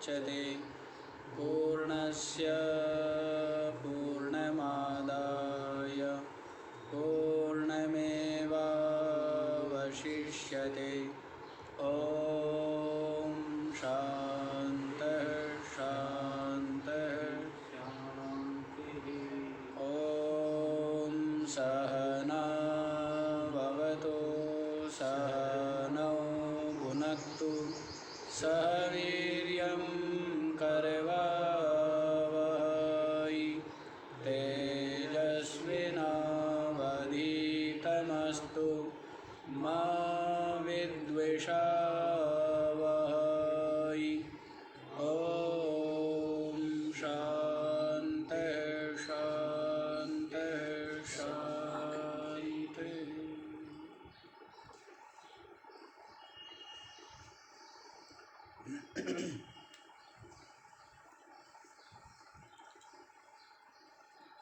मुच्यते पूर्णस्य पूर्णमादाय पूर्णमेवावशिष्यते। ॐ शान्तः शान्तः शान्तिः। ॐ सहना भवतु सहनौ भुनक्तु सह वीर्यं करवावहै तेजस्विनावधीतमस्तु मा विद्विषावहै। ॐ शान्तः शान्तः शान्तिः।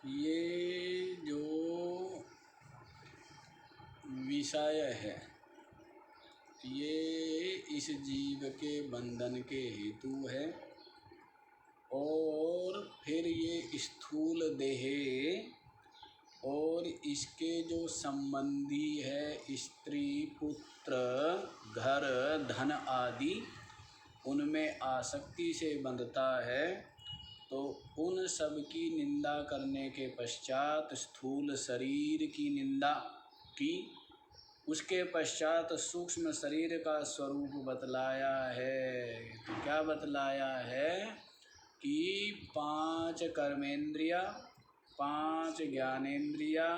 ये जो विषय है ये इस जीव के बंधन के हेतु है, और फिर ये स्थूल देह और इसके जो संबंधी है स्त्री पुत्र घर धन आदि उनमें आसक्ति से बंधता है। तो उन सब की निंदा करने के पश्चात स्थूल शरीर की निंदा की, उसके पश्चात सूक्ष्म शरीर का स्वरूप बतलाया है। तो क्या बतलाया है कि 5 कर्मेंद्रिया, 5 ज्ञानेंद्रिया,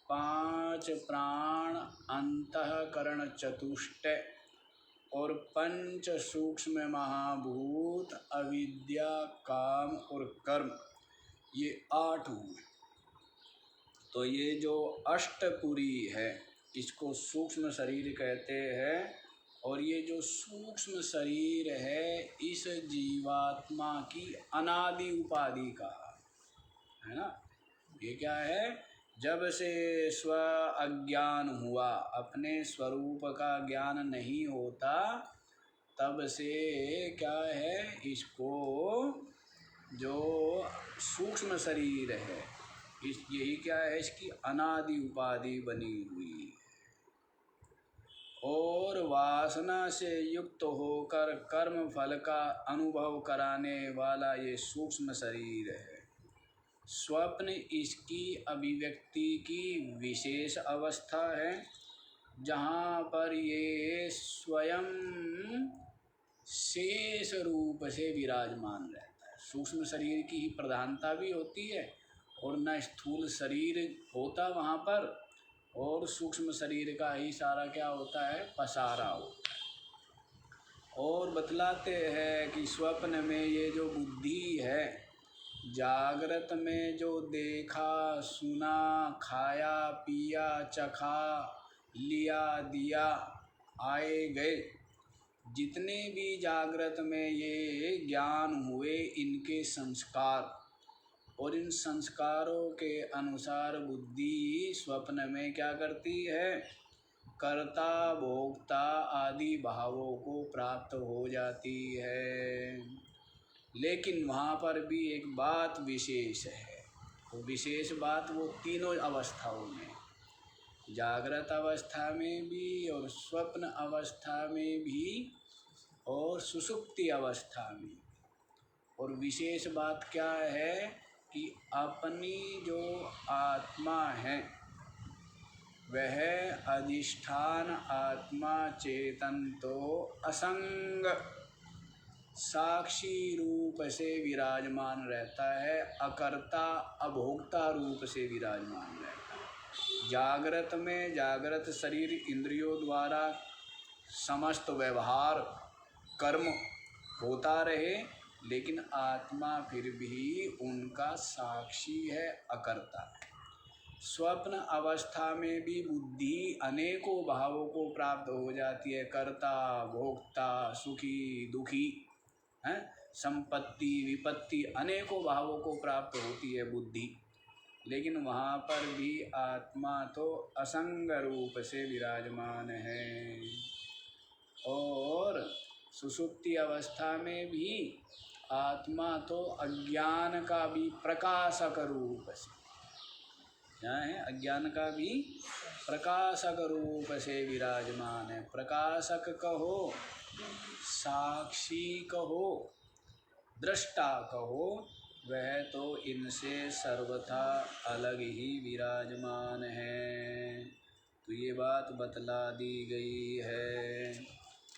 5 प्राण, अंतःकरण चतुष्टय और 5 सूक्ष्म महाभूत अविद्या काम और कर्म, ये 8 हुए। तो ये जो अष्टपुरी है इसको सूक्ष्म शरीर कहते हैं। और ये जो सूक्ष्म शरीर है इस जीवात्मा की अनादि उपाधि का है ना। ये क्या है, जब से स्व अज्ञान हुआ, अपने स्वरूप का ज्ञान नहीं होता, तब से क्या है, इसको जो सूक्ष्म शरीर है यही क्या है, इसकी अनादि उपाधि बनी हुई है। और वासना से युक्त होकर कर्म फल का अनुभव कराने वाला ये सूक्ष्म शरीर है। स्वप्न इसकी अभिव्यक्ति की विशेष अवस्था है, जहाँ पर ये स्वयं शेष रूप से विराजमान रहता है। सूक्ष्म शरीर की ही प्रधानता भी होती है और न स्थूल शरीर होता वहाँ पर, और सूक्ष्म शरीर का ही सारा क्या होता है, पसारा होता है। और बतलाते हैं कि स्वप्न में ये जो बुद्धि है, जागृत में जो देखा सुना खाया पिया चखा लिया दिया आए गए, जितने भी जागृत में ये ज्ञान हुए इनके संस्कार, और इन संस्कारों के अनुसार बुद्धि स्वप्न में क्या करती है, कर्ता भोक्ता आदि भावों को प्राप्त हो जाती है। लेकिन वहाँ पर भी एक बात विशेष है। वो विशेष बात वो तीनों अवस्थाओं में, जागृत अवस्था में भी और स्वप्न अवस्था में भी और सुषुप्ति अवस्था में। और विशेष बात क्या है कि अपनी जो आत्मा है वह अधिष्ठान आत्मा चेतन तो असंग साक्षी रूप से विराजमान रहता है, अकर्ता अभोक्ता रूप से विराजमान रहता है। जागृत में जागृत शरीर इंद्रियों द्वारा समस्त व्यवहार कर्म होता रहे, लेकिन आत्मा फिर भी उनका साक्षी है, अकर्ता है। स्वप्न अवस्था में भी बुद्धि अनेकों भावों को प्राप्त हो जाती है, कर्ता भोक्ता सुखी दुखी है, संपत्ति विपत्ति अनेकों भावों को प्राप्त होती है बुद्धि। लेकिन वहाँ पर भी आत्मा तो असंग रूप से विराजमान है। और सुषुप्ति अवस्था में भी आत्मा तो अज्ञान का भी प्रकाशक रूप से, क्या है, अज्ञान का भी प्रकाशक रूप से विराजमान है। प्रकाशक कहो, साक्षी कहो, दृष्टा कहो, वह तो इनसे सर्वथा अलग ही विराजमान है। तो ये बात बतला दी गई है।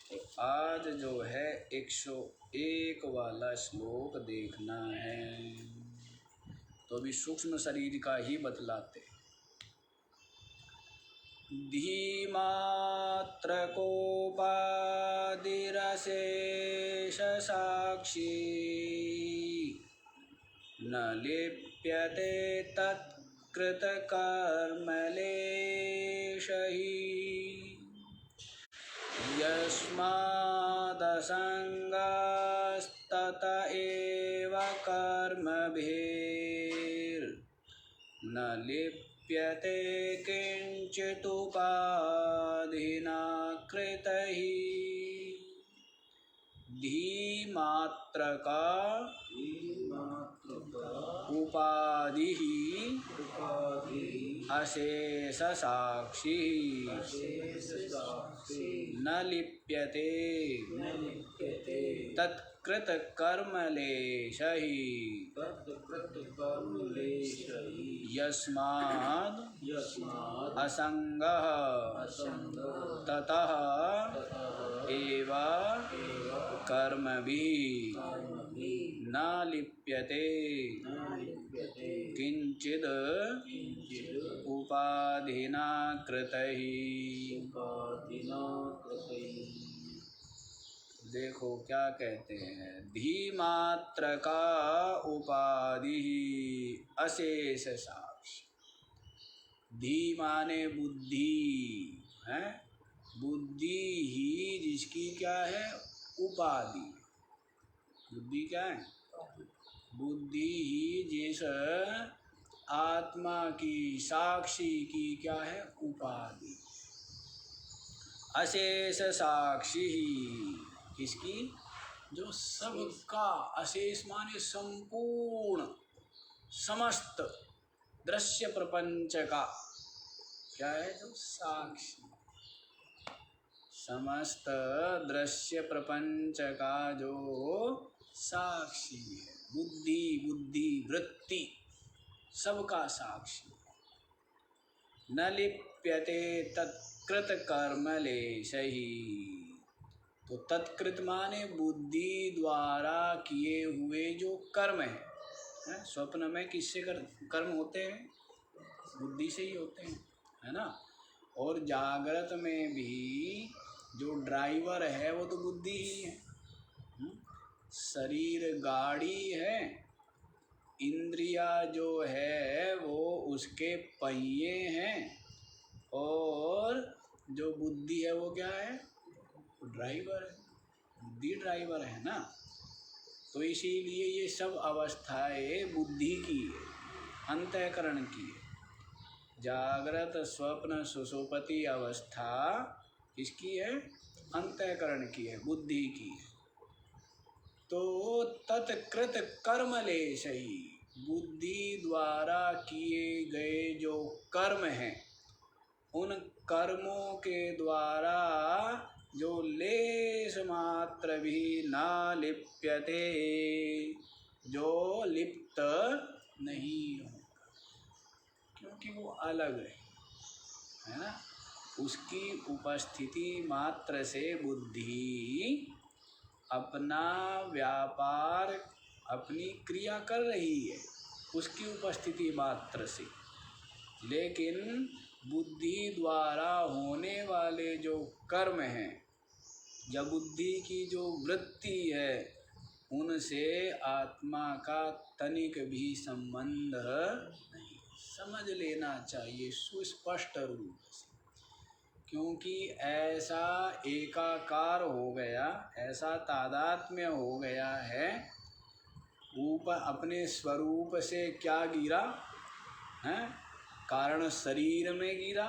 तो आज जो है 101 वाला श्लोक देखना है। तो अभी सूक्ष्म शरीर का ही बतलाते। धीमात्र कोपादिरशेष साक्षी न लिप्यते तत्कृतकर्मलेशहि यस्मादसंगस्तत एव कर्मभिर्न लिप्यते किंचिदुपाधिना कृतैः। धीमात्र का उपाधि अशेष साक्षी न लिप्यते तत्कृत कर्मलेशहि यस्माद् असंगः ततः एव कर्मभिः न लिप्यते किंचिद उपाधिना कृतैः। देखो क्या कहते हैं, धीमात्र का उपाधि अशेष साक्षी। धी माने बुद्धि है, बुद्धि ही जिसकी क्या है, उपाधि। बुद्धि क्या है, बुद्धि ही जिस आत्मा की, साक्षी की क्या है, उपाधि। अशेष साक्षी किसकी, जो सबका, अशेष माने संपूर्ण, समस्त दृश्य प्रपंच का क्या है, जो साक्षी, समस्त दृश्य प्रपंच का जो साक्षी है। बुद्धि, बुद्धि वृत्ति सबका साक्षी। न लिप्यते तत्कृत कर्मलेशहि। तो तत्कृत माने बुद्धि द्वारा किए हुए जो कर्म है, स्वप्न में किससे कर्म होते हैं, बुद्धि से ही होते हैं, है ना। और जागृत में भी जो ड्राइवर है वो तो बुद्धि ही है। शरीर गाड़ी है, इंद्रिया जो है वो उसके पहिए हैं, और जो बुद्धि है वो क्या है, ड्राइवर है। बुद्धि ड्राइवर है ना। तो इसीलिए ये सब अवस्थाएं बुद्धि की है, अंतःकरण की है। जागृत स्वप्न सुषुप्ति अवस्था किसकी है, अंतःकरण की है, बुद्धि की है। तो तत्कृत कर्मलेशहि, बुद्धि द्वारा किए गए जो कर्म हैं, उन कर्मों के द्वारा जो लेश मात्र भी ना लिप्यते, जो लिप्त नहीं होगा, क्योंकि वो अलग है ना। उसकी उपस्थिति मात्र से बुद्धि अपना व्यापार, अपनी क्रिया कर रही है, उसकी उपस्थिति मात्र से। लेकिन बुद्धि द्वारा होने वाले जो कर्म हैं, या बुद्धि की जो वृत्ति है, उनसे आत्मा का तनिक भी संबंध नहीं। समझ लेना चाहिए सुस्पष्ट रूप से, क्योंकि ऐसा एकाकार हो गया, ऐसा तादात्म्य हो गया है। ऊपर अपने स्वरूप से क्या गिरा है, कारण शरीर में गिरा,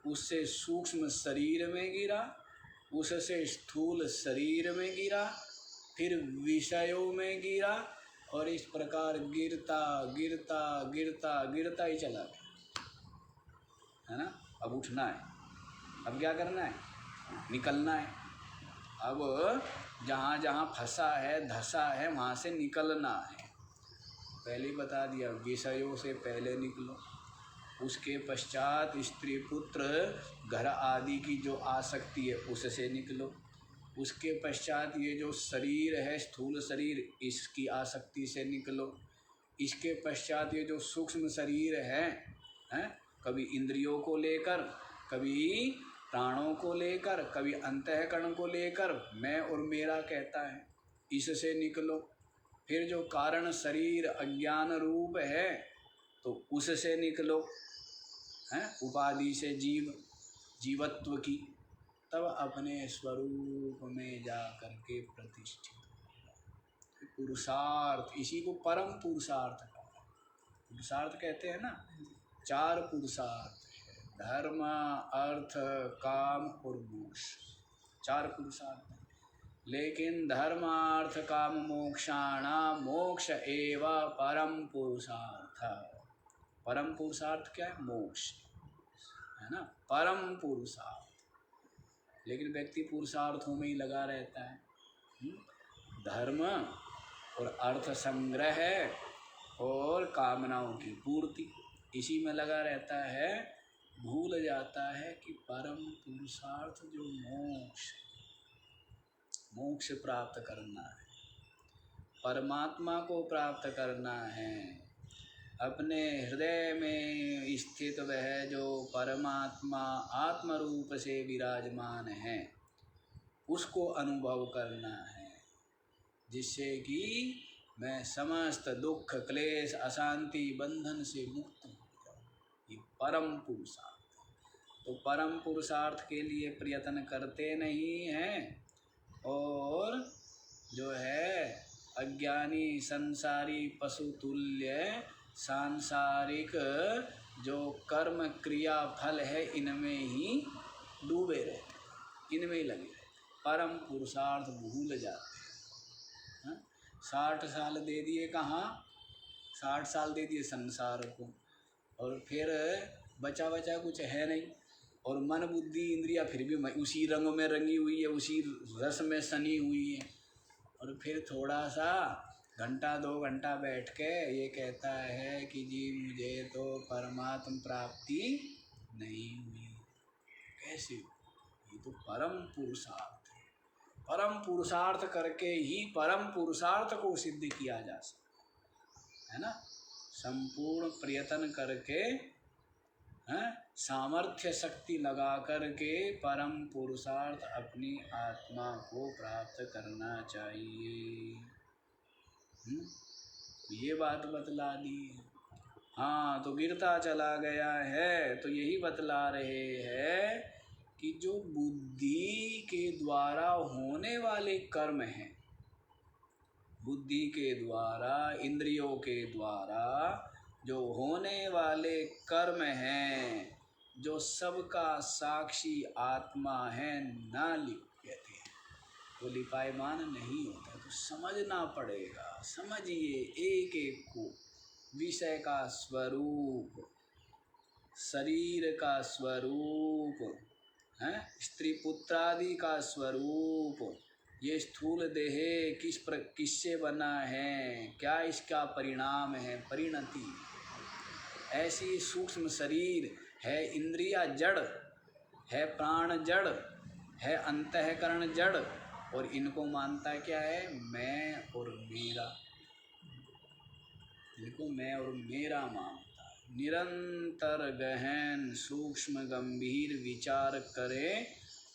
उससे सूक्ष्म शरीर में गिरा, उससे स्थूल शरीर में गिरा, फिर विषयों में गिरा, और इस प्रकार गिरता गिरता गिरता गिरता ही चला गया, है ना। अब उठना है, अब क्या करना है, निकलना है। अब जहाँ जहाँ फंसा है धंसा है वहाँ से निकलना है। पहले ही बता दिया, विषयों से पहले निकलो, उसके पश्चात स्त्री पुत्र घर आदि की जो आसक्ति है उससे निकलो, उसके पश्चात ये जो शरीर है स्थूल शरीर इसकी आसक्ति से निकलो, इसके पश्चात ये जो सूक्ष्म शरीर है, कभी इंद्रियों को लेकर, कभी प्राणों को लेकर, कभी अंतःकरण को लेकर मैं और मेरा कहता है, इससे निकलो। फिर जो कारण शरीर अज्ञान रूप है तो उससे निकलो, उपाधि से जीवत्व की, तब अपने स्वरूप में जा करके प्रतिष्ठित हो। पुरुषार्थ, इसी को परम पुरुषार्थ कहा। पुरुषार्थ कहते हैं ना, 4 पुरुषार्थ है, धर्म अर्थ काम और मोक्ष, 4 पुरुषार्थ हैं। लेकिन धर्म अर्थ काम मोक्षाणाम मोक्ष एव परम पुरुषार्थ। परम पुरुषार्थ क्या है, मोक्ष, है ना, परम पुरुषार्थ। लेकिन व्यक्ति पुरुषार्थों में ही लगा रहता है, धर्म और अर्थ संग्रह और कामनाओं की पूर्ति, इसी में लगा रहता है, भूल जाता है कि परम पुरुषार्थ जो मोक्ष प्राप्त करना है, परमात्मा को प्राप्त करना है, अपने हृदय में स्थित वह जो परमात्मा आत्म रूप से विराजमान है उसको अनुभव करना है, जिससे कि मैं समस्त दुख क्लेश अशांति बंधन से मुक्त हो जाऊँ। ये परम पुरुषार्थ। तो परम पुरुषार्थ के लिए प्रयत्न करते नहीं हैं, और जो है अज्ञानी संसारी पशुतुल्य सांसारिक जो कर्म क्रिया फल है इनमें ही डूबे रहते, इनमें ही लगे रहते, परम पुरुषार्थ भूल जाते हैं। 60 साल दे दिए कहाँ, 60 साल दे दिए संसार को, और फिर बचा बचा कुछ है नहीं, और मन बुद्धि इंद्रिया फिर भी उसी रंग में रंगी हुई है, उसी रस में सनी हुई है, और फिर थोड़ा सा घंटा 2 घंटा बैठ के ये कहता है कि जी मुझे तो परमात्म प्राप्ति नहीं हुई। कैसे? ये तो परम पुरुषार्थ है। परम पुरुषार्थ करके ही परम पुरुषार्थ को सिद्ध किया जा सकता है ना। संपूर्ण प्रयत्न करके, सामर्थ्य शक्ति लगा करके परम पुरुषार्थ अपनी आत्मा को प्राप्त करना चाहिए। ये बात बतला दी। हाँ, तो गिरता चला गया है, तो यही बतला रहे हैं कि जो बुद्धि के द्वारा होने वाले कर्म हैं, बुद्धि के द्वारा इंद्रियों के द्वारा जो होने वाले कर्म हैं, जो सबका साक्षी आत्मा है, ना लिप्यते, वो लिपायमान नहीं होता। तो समझना पड़ेगा, समझिए एक एक को, विषय का स्वरूप, शरीर का स्वरूप, स्त्री पुत्रादि का स्वरूप, ये स्थूल देह किससे बना है, क्या इसका परिणाम है, परिणति। ऐसी सूक्ष्म शरीर है, इंद्रिया जड़ है, प्राण जड़ है, अंतःकरण जड़, और इनको मानता क्या है, मैं और मेरा, इनको मैं और मेरा मानता है। निरंतर गहन सूक्ष्म गंभीर विचार करें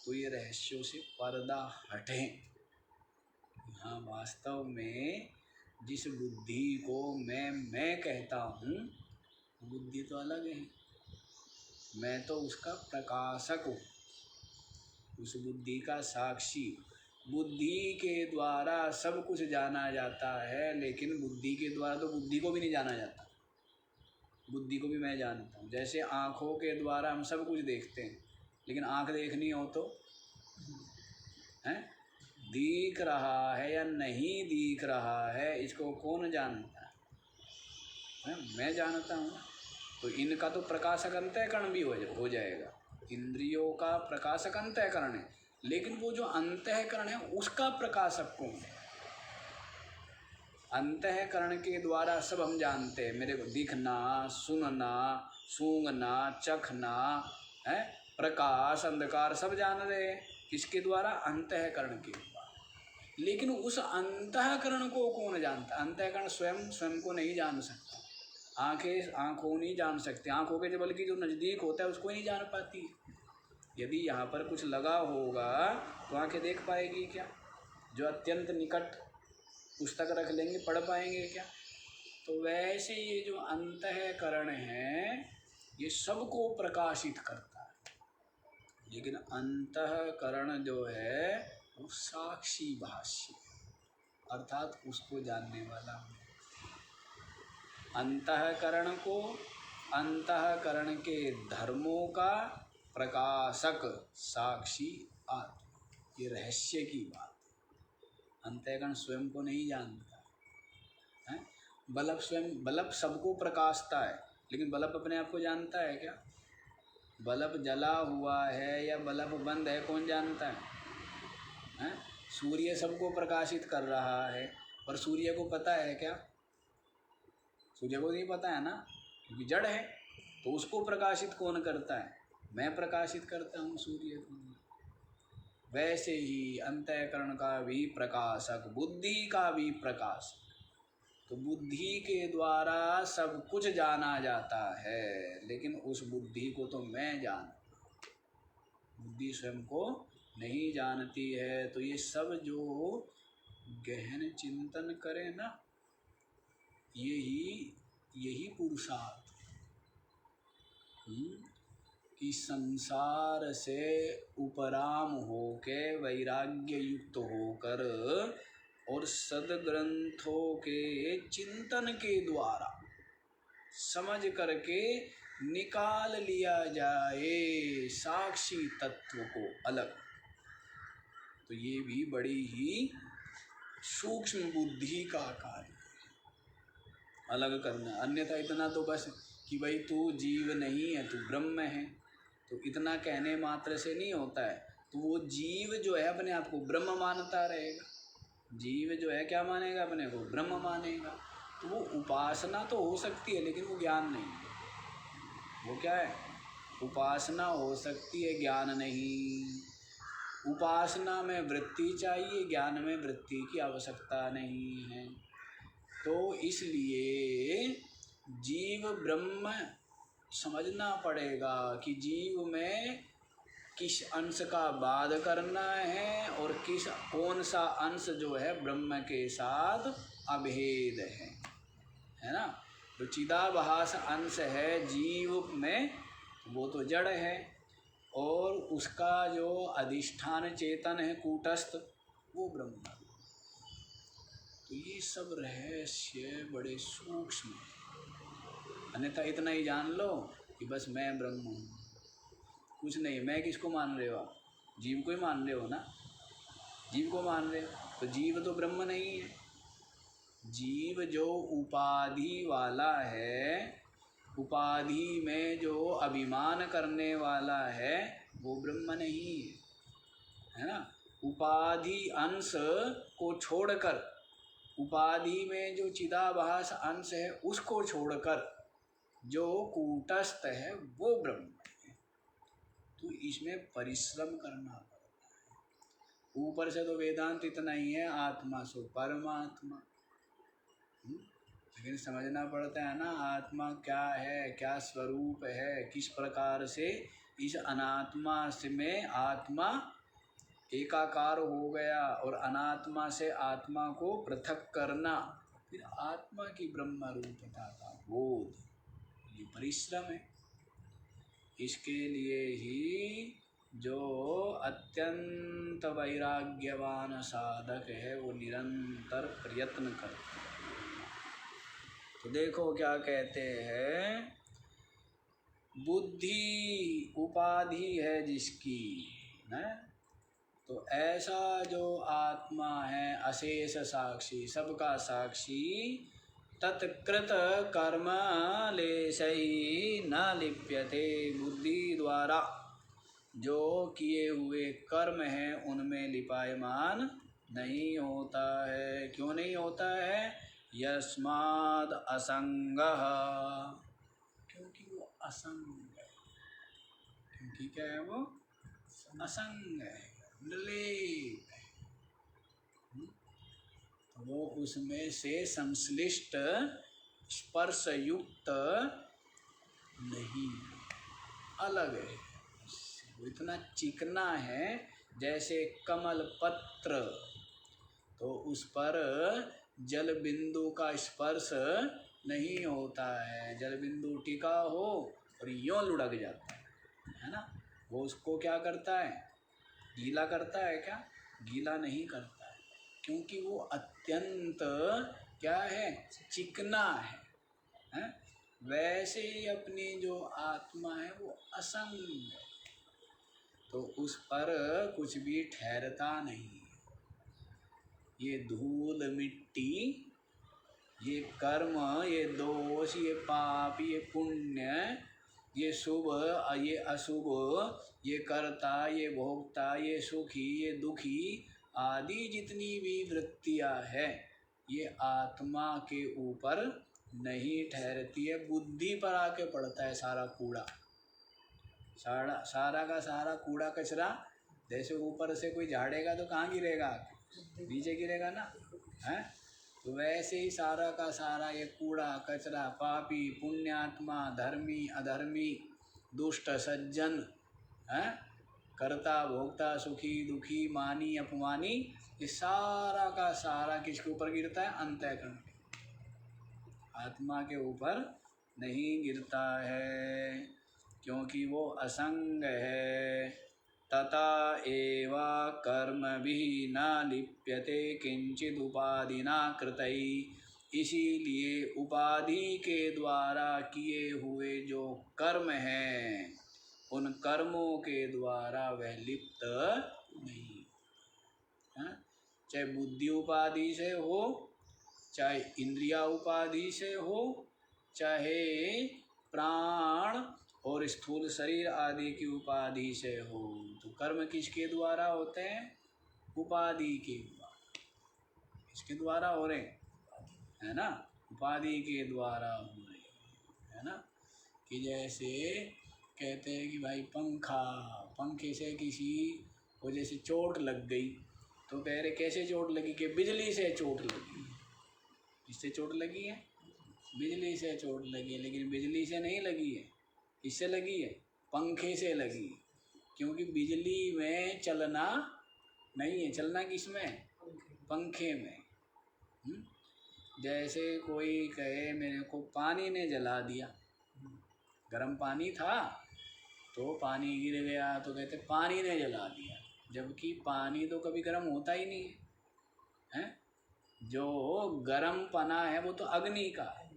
तो ये रहस्यों से पर्दा हटे। हाँ, वास्तव में जिस बुद्धि को मैं कहता हूँ, बुद्धि तो अलग है, मैं तो उसका प्रकाशक हूँ, उस बुद्धि का साक्षी। बुद्धि के द्वारा सब कुछ जाना जाता है, लेकिन बुद्धि के द्वारा तो बुद्धि को भी नहीं जाना जाता। बुद्धि को भी मैं जानता हूँ। जैसे आँखों के द्वारा हम सब कुछ देखते हैं, लेकिन आँख देखनी हो तो हैं? दिख रहा है या नहीं दिख रहा है इसको कौन जानता है? मैं जानता हूँ। तो इनका तो प्रकाशक अंतःकरण भी हो जाएगा। इंद्रियों का प्रकाशक अंतःकरण है, लेकिन वो जो अंतःकरण है उसका प्रकाशक कौन है? अंतःकरण के द्वारा सब हम जानते हैं, मेरे को दिखना, सुनना, सूंघना, चखना है, प्रकाश अंधकार सब जान रहे हैं, किसके द्वारा? अंतःकरण के द्वारा। लेकिन उस अंतःकरण को कौन जानता? अंतःकरण स्वयं को नहीं जान सकता। आंखें आंखों नहीं जान सकती, आंखों के बल्कि जो नज़दीक होता है उसको नहीं जान पाती। यदि यहाँ पर कुछ लगा होगा तो आंखें देख पाएगी क्या? जो अत्यंत निकट पुस्तक रख लेंगे पढ़ पाएंगे क्या? तो वैसे ये जो अंतःकरण है ये सबको प्रकाशित करता है, लेकिन अंतःकरण जो है वो साक्षी भाष्य, अर्थात उसको जानने वाला। अंतःकरण को, अंतःकरण के धर्मों का प्रकाशक साक्षी आत्मा, ये रहस्य की बात है। अंतःकरण स्वयं को नहीं जानता है। बल्ब सबको प्रकाशता है, लेकिन बल्ब अपने आप को जानता है क्या? बल्ब जला हुआ है या बल्ब बंद है कौन जानता है? सूर्य सबको प्रकाशित कर रहा है, पर सूर्य को पता है क्या? सूर्य को नहीं पता है ना, क्योंकि जड़ है। तो उसको प्रकाशित कौन करता है? मैं प्रकाशित करता हूँ सूर्य को। वैसे ही अंतःकरण का भी प्रकाशक, बुद्धि का भी प्रकाशक। तो बुद्धि के द्वारा सब कुछ जाना जाता है, लेकिन उस बुद्धि को तो मैं जानता हूँ, बुद्धि स्वयं को नहीं जानती है। तो ये सब जो गहन चिंतन करे ना, यही पुरुषार्थ कि संसार से उपराम होके वैराग्य युक्त होकर और सदग्रंथों के चिंतन के द्वारा समझ करके निकाल लिया जाए साक्षी तत्व को अलग। तो ये भी बड़ी ही सूक्ष्म बुद्धि का कार्य है, अलग करना। अन्यथा इतना तो बस कि भाई तू जीव नहीं है, तू ब्रह्म है, तो इतना कहने मात्र से नहीं होता है। तो वो जीव जो है अपने आप को ब्रह्म मानता रहेगा। जीव जो है क्या मानेगा? अपने को ब्रह्म मानेगा। तो वो उपासना तो हो सकती है, लेकिन वो ज्ञान नहीं है। वो क्या है? उपासना हो सकती है, ज्ञान नहीं। उपासना में वृत्ति चाहिए, ज्ञान में वृत्ति की आवश्यकता नहीं है। तो इसलिए जीव ब्रह्म समझना पड़ेगा कि जीव में किस अंश का बाध करना है और कौन सा अंश जो है ब्रह्म के साथ अभेद है ना। तो चिदाभास अंश है जीव में, वो तो जड़ है, और उसका जो अधिष्ठान चेतन है कूटस्थ, वो ब्रह्म। तो ये सब रहस्य बड़े सूक्ष्म है। अन्यथा इतना ही जान लो कि बस मैं ब्रह्म हूँ, कुछ नहीं। मैं किसको मान रहे हो आप? जीव को ही मान रहे हो ना। जीव को मान रहे हो तो जीव तो ब्रह्म नहीं है। जीव जो उपाधि वाला है, उपाधि में जो अभिमान करने वाला है, वो ब्रह्म नहीं है ना। उपाधि अंश को छोड़कर, उपाधि में जो चिदाभास अंश है उसको छोड़कर जो कूटस्थ है वो ब्रह्म है। तो इसमें परिश्रम करना पड़ता है। ऊपर से तो वेदांत इतना ही है, आत्मा सो परमात्मा, लेकिन समझना पड़ता है ना आत्मा क्या है, क्या स्वरूप है, किस प्रकार से इस अनात्मा से में आत्मा एकाकार हो गया और अनात्मा से आत्मा को पृथक करना, फिर आत्मा की ब्रह्म रूपता का बोध, ये परिश्रम है। इसके लिए ही जो अत्यंत वैराग्यवान साधक है वो निरंतर प्रयत्न करता है। तो देखो क्या कहते हैं, बुद्धि उपाधि है जिसकी, है तो ऐसा जो आत्मा है अशेष साक्षी, सबका साक्षी, तत्कृत कर्म लेशई न लिप्यते, बुद्धि द्वारा जो किए हुए कर्म हैं उनमें लिपायमान नहीं होता है। क्यों नहीं होता है? यस्माद् असंगः, क्योंकि वो असंग है। क्योंकि क्या है वो? असंग है, निर्लेप है। तो वो उसमें से संश्लिष्ट स्पर्श युक्त नहीं, अलग है। वो इतना चिकना है जैसे कमल पत्र, तो उस पर जल बिंदु का स्पर्श नहीं होता है। जल बिंदु टिका हो और यूं लुढ़क जाता है ना। वो उसको क्या करता है? गीला करता है क्या? गीला नहीं करता है, क्योंकि वो अत्यंत क्या है? चिकना है? वैसे ही अपनी जो आत्मा है वो असंग है, तो उस पर कुछ भी ठहरता नहीं। ये धूल मिट्टी, ये कर्म, ये दोष, ये पाप, ये पुण्य, ये शुभ, ये अशुभ, ये कर्ता, ये भोक्ता, ये सुखी, ये दुखी आदि जितनी भी वृत्तियां है, ये आत्मा के ऊपर नहीं ठहरती है। बुद्धि पर आके पड़ता है सारा कूड़ा, सारा का सारा कूड़ा कचरा। जैसे ऊपर से कोई झाड़ेगा तो कहाँ गिरेगा? नीचे गिरेगा ना, है? तो वैसे ही सारा का सारा ये कूड़ा कचरा, पापी पुण्यात्मा, धर्मी अधर्मी, दुष्ट सज्जन, है, कर्ता भोक्ता, सुखी दुखी, मानी अपमानी, ये सारा का सारा किसके ऊपर गिरता है? अंतःकरण के, आत्मा के ऊपर नहीं गिरता है, क्योंकि वो असंग है। तथा एवा कर्म भी न लिप्यते किंचिद उपाधिना कृतई, इसीलिए उपाधि के द्वारा किए हुए जो कर्म हैं उन कर्मों के द्वारा वह लिप्त नहीं है। चाहे बुद्धि उपाधि से हो, चाहे इंद्रिया उपाधि से हो, चाहे प्राण और स्थूल शरीर आदि की उपाधि से हो। तो कर्म किसके द्वारा होते हैं? उपाधि के द्वारा। किसके द्वारा हो रहे है ना? उपाधि के द्वारा हो रहे है ना। कि जैसे कहते हैं कि भाई पंखे से किसी को जैसे चोट लग गई, तो कह रहे कैसे चोट लगी? कि बिजली से चोट लगी। इससे चोट लगी है? बिजली से चोट लगी है, लेकिन बिजली से नहीं लगी है, इससे लगी है, पंखे से लगी। क्योंकि बिजली में चलना नहीं है, चलना किसमें? पंखे में। जैसे कोई कहे मेरे को पानी ने जला दिया, गर्म पानी था तो पानी गिर गया, तो कहते पानी ने जला दिया, जबकि पानी तो कभी गर्म होता ही नहीं है। जो गर्म पना है वो तो अग्नि का है,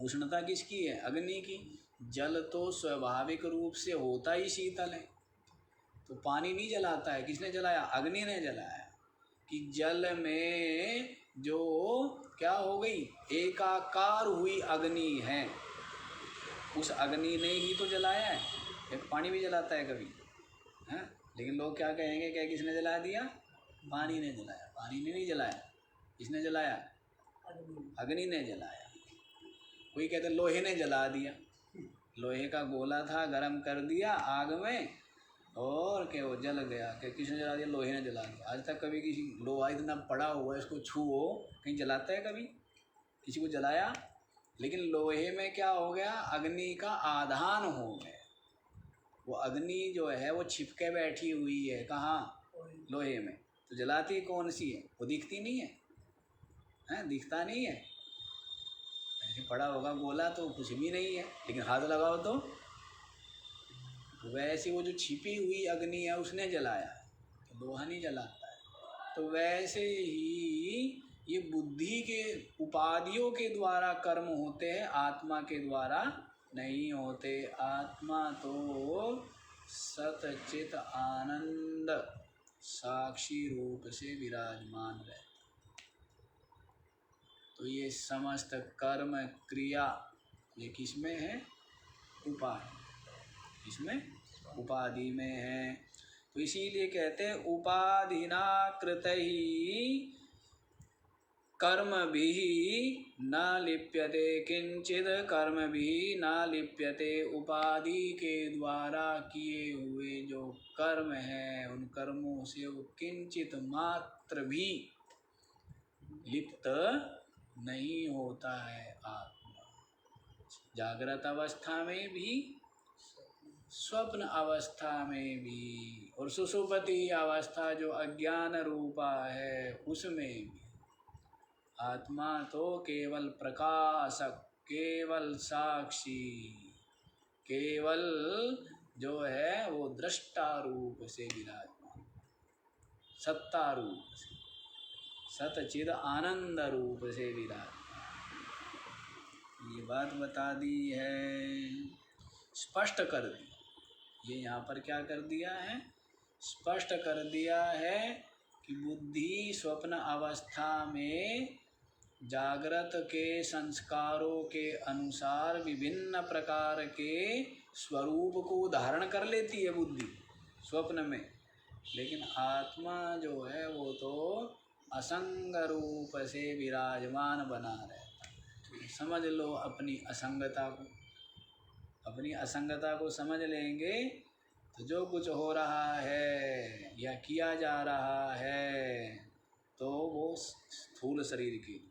उष्णता किसकी है? अग्नि की। जल तो स्वाभाविक रूप से होता ही शीतल है, तो पानी नहीं जलाता है। किसने जलाया? अग्नि ने जलाया। कि जल में जो क्या हो गई? एकाकार हुई अग्नि है, उस अग्नि ने ही तो जलाया है। एक पानी भी जलाता है कभी, है? लेकिन लोग क्या कहेंगे? क्या किसने जला दिया? पानी ने जलाया। पानी ने नहीं जलाया, किसने जलाया? अग्नि ने जलाया। कोई कहते लोहे ने जला दिया, लोहे का गोला था, गरम कर दिया आग में और क्या वो जल गया। क्या किसने जला दिया? लोहे ने जला दिया। आज तक कभी किसी लोहा इतना पड़ा हुआ है इसको छुओ, कहीं जलाता है कभी? किसी को जलाया? लेकिन लोहे में क्या हो गया? अग्नि का आधान हो गया। वो अग्नि जो है वो छिपके बैठी हुई है, कहाँ? लोहे में। तो जलाती कौन सी है? वो दिखती नहीं है, हैं? दिखता नहीं है, ऐसे पड़ा होगा गोला तो कुछ भी नहीं है, लेकिन हाथ लगाओ तो वैसे वो जो छिपी हुई अग्नि है उसने जलाया, तो लोहा नहीं जलाता है। तो वैसे ही ये बुद्धि के उपाधियों के द्वारा कर्म होते हैं, आत्मा के द्वारा नहीं होते। आत्मा तो सत चित आनंद साक्षी रूप से विराजमान रहता। तो ये समस्त कर्म क्रिया ये किसमें है? उपाधि, इसमें उपाधि में है। तो इसीलिए कहते हैं उपाधिना कृत ही कर्म भी न लिप्यते किंचित, कर्म भी न लिप्यते। उपाधि के द्वारा किए हुए जो कर्म हैं उन कर्मों से वो किंचित मात्र भी लिप्त नहीं होता है आत्मा। जागृत अवस्था में भी, स्वप्न अवस्था में भी, और सुषुप्ति अवस्था जो अज्ञान रूपा है उसमें भी आत्मा तो केवल प्रकाशक, केवल साक्षी, केवल जो है वो दृष्टा रूप से विराजमान, सत्ता रूप से, सतचिद आनंद रूप से विराजमान। ये बात बता दी है, स्पष्ट कर दी। ये यहाँ पर क्या कर दिया है? स्पष्ट कर दिया है कि बुद्धि स्वप्न अवस्था में जागृत के संस्कारों के अनुसार विभिन्न प्रकार के स्वरूप को धारण कर लेती है बुद्धि स्वप्न में, लेकिन आत्मा जो है वो तो असंग रूप से विराजमान बना रहता है। समझ लो अपनी असंगता को, अपनी असंगता को समझ लेंगे तो जो कुछ हो रहा है या किया जा रहा है तो वो स्थूल शरीर की,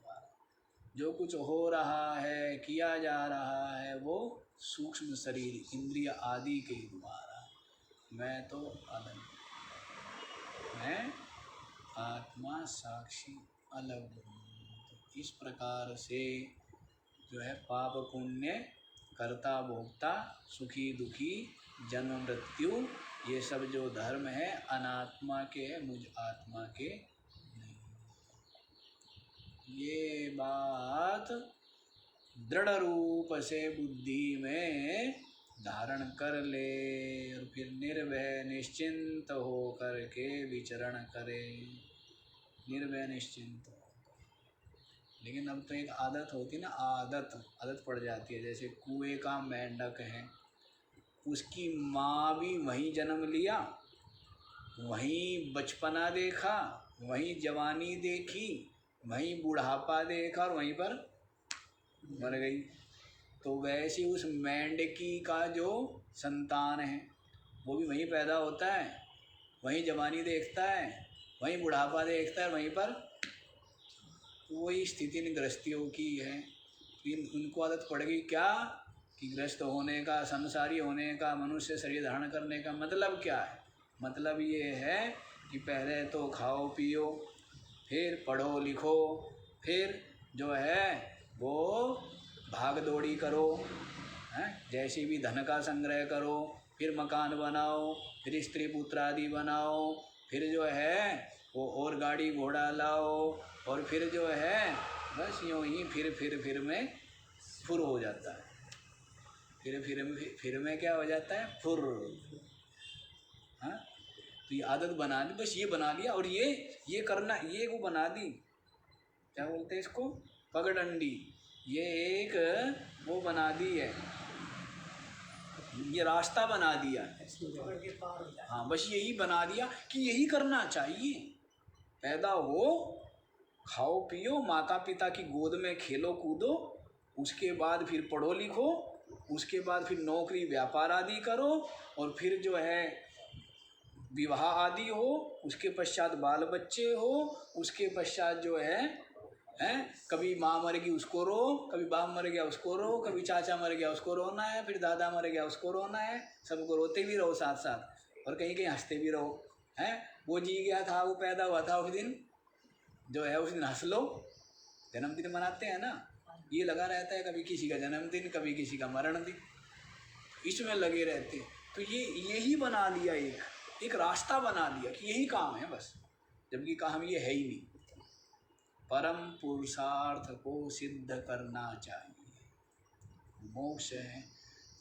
जो कुछ हो रहा है किया जा रहा है वो सूक्ष्म शरीर इंद्रिय आदि के द्वारा। मैं तो अलग, मैं आत्मा साक्षी अलग हूँ। तो इस प्रकार से जो है पाप पुण्य, कर्ता भोक्ता, सुखी दुखी, जन्म मृत्यु, ये सब जो धर्म है अनात्मा के है, मुझ आत्मा के नहीं। ये बात दृढ़ रूप से बुद्धि में धारण कर ले और फिर निर्भय निश्चिंत हो करके विचरण करे, निर्भय निश्चिंत हो। लेकिन अब तो एक आदत होती ना, आदत पड़ जाती है। जैसे कुएं का मेंढक है, उसकी माँ भी वहीं जन्म लिया, वहीं बचपना देखा, वहीं जवानी देखी, वहीं बुढ़ापा देखा और वहीं पर मर गई। तो वैसे उस मेंढकी का जो संतान है वो भी वहीं पैदा होता है, वहीं जवानी देखता है, वहीं बुढ़ापा देखता है, वहीं पर वही स्थिति इन गृहस्थियों की है। उनको आदत पड़ गई क्या कि गृहस्थ होने का, संसारी होने का, मनुष्य शरीर धारण करने का मतलब क्या है? मतलब ये है कि पहले तो खाओ पियो, फिर पढ़ो लिखो, फिर जो है वो भाग दौड़ी करो, हैं, जैसे भी धन का संग्रह करो, फिर मकान बनाओ, फिर स्त्री पुत्र आदि बनाओ, फिर जो है वो और गाड़ी घोड़ा लाओ, और फिर जो है बस यूँ ही फिर में फुर हो जाता है। फिर में क्या हो जाता है? फुर। हाँ, तो ये आदत बना दी, बस ये बना लिया, और ये करना, ये वो बना दी, क्या बोलते हैं इसको? पगडंडी। ये एक वो बना दी है, ये रास्ता बना दिया है। हाँ, बस यही बना दिया कि यही करना चाहिए। पैदा हो, खाओ पियो, माता पिता की गोद में खेलो कूदो, उसके बाद फिर पढ़ो लिखो, उसके बाद फिर नौकरी व्यापार आदि करो, और फिर जो है विवाह आदि हो, उसके पश्चात बाल बच्चे हो, उसके पश्चात जो है कभी माँ मर गई उसको रो, कभी बाप मर गया उसको रो, कभी चाचा मर गया उसको रोना है, फिर दादा मर गया उसको रोना है, सबको रोते भी रहो साथ साथ, और कहीं कहीं हंसते भी रहो। हैं, वो जी गया था, वो पैदा हुआ था, उस दिन जो है उस दिन हंस लो। जन्मदिन मनाते हैं ना, ये लगा रहता है, कभी किसी का जन्मदिन, कभी किसी का मरण दिन, इसमें लगे रहते। तो ये यही बना लिया, एक रास्ता बना लिया कि यही काम है बस, जबकि काम ये है ही नहीं। परम पुरुषार्थ को सिद्ध करना चाहिए, मोक्ष है।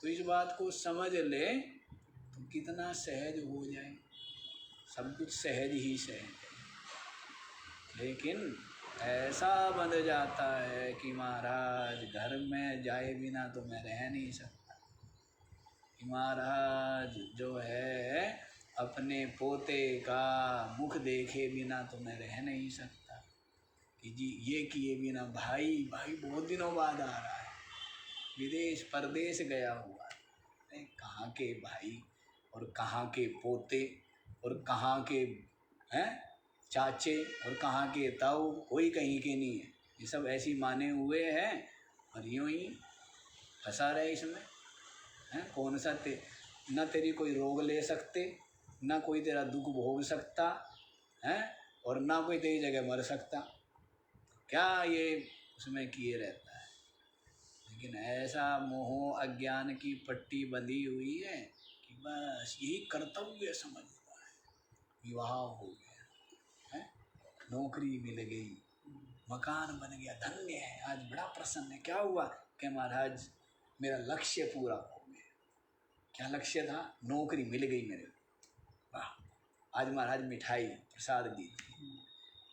तो इस बात को समझ ले तो कितना सहज हो जाए। सब कुछ सहज ही सहज है, लेकिन ऐसा बन जाता है कि महाराज घर में जाए बिना तो मैं रह नहीं सकता, कि महाराज जो है अपने पोते का मुख देखे बिना तो मैं रह नहीं सकता, कि जी ये किए बिना भाई बहुत दिनों बाद आ रहा है, विदेश परदेश गया हुआ है, कहाँ के भाई और कहाँ के पोते और कहाँ के हैं चाचे और कहाँ के ताऊ, कोई कहीं के नहीं है, ये सब ऐसी माने हुए हैं और यूँ ही फंसा रहे इसमें हैं। कौन सा न तेरी कोई रोग ले सकते, न कोई तेरा दुख भोग सकता है, और ना कोई तेरी जगह मर सकता, क्या ये उसमें किए रहता है। लेकिन ऐसा मोह अज्ञान की पट्टी बंधी हुई है कि बस यही कर्तव्य समझता है। विवाह हो गया है, नौकरी मिल गई, मकान बन गया, धन्य है, आज बड़ा प्रसन्न है। क्या हुआ कि महाराज मेरा लक्ष्य पूरा हो गया। क्या लक्ष्य था? नौकरी मिल गई मेरे को, वाह, आज महाराज मिठाई प्रसाद दी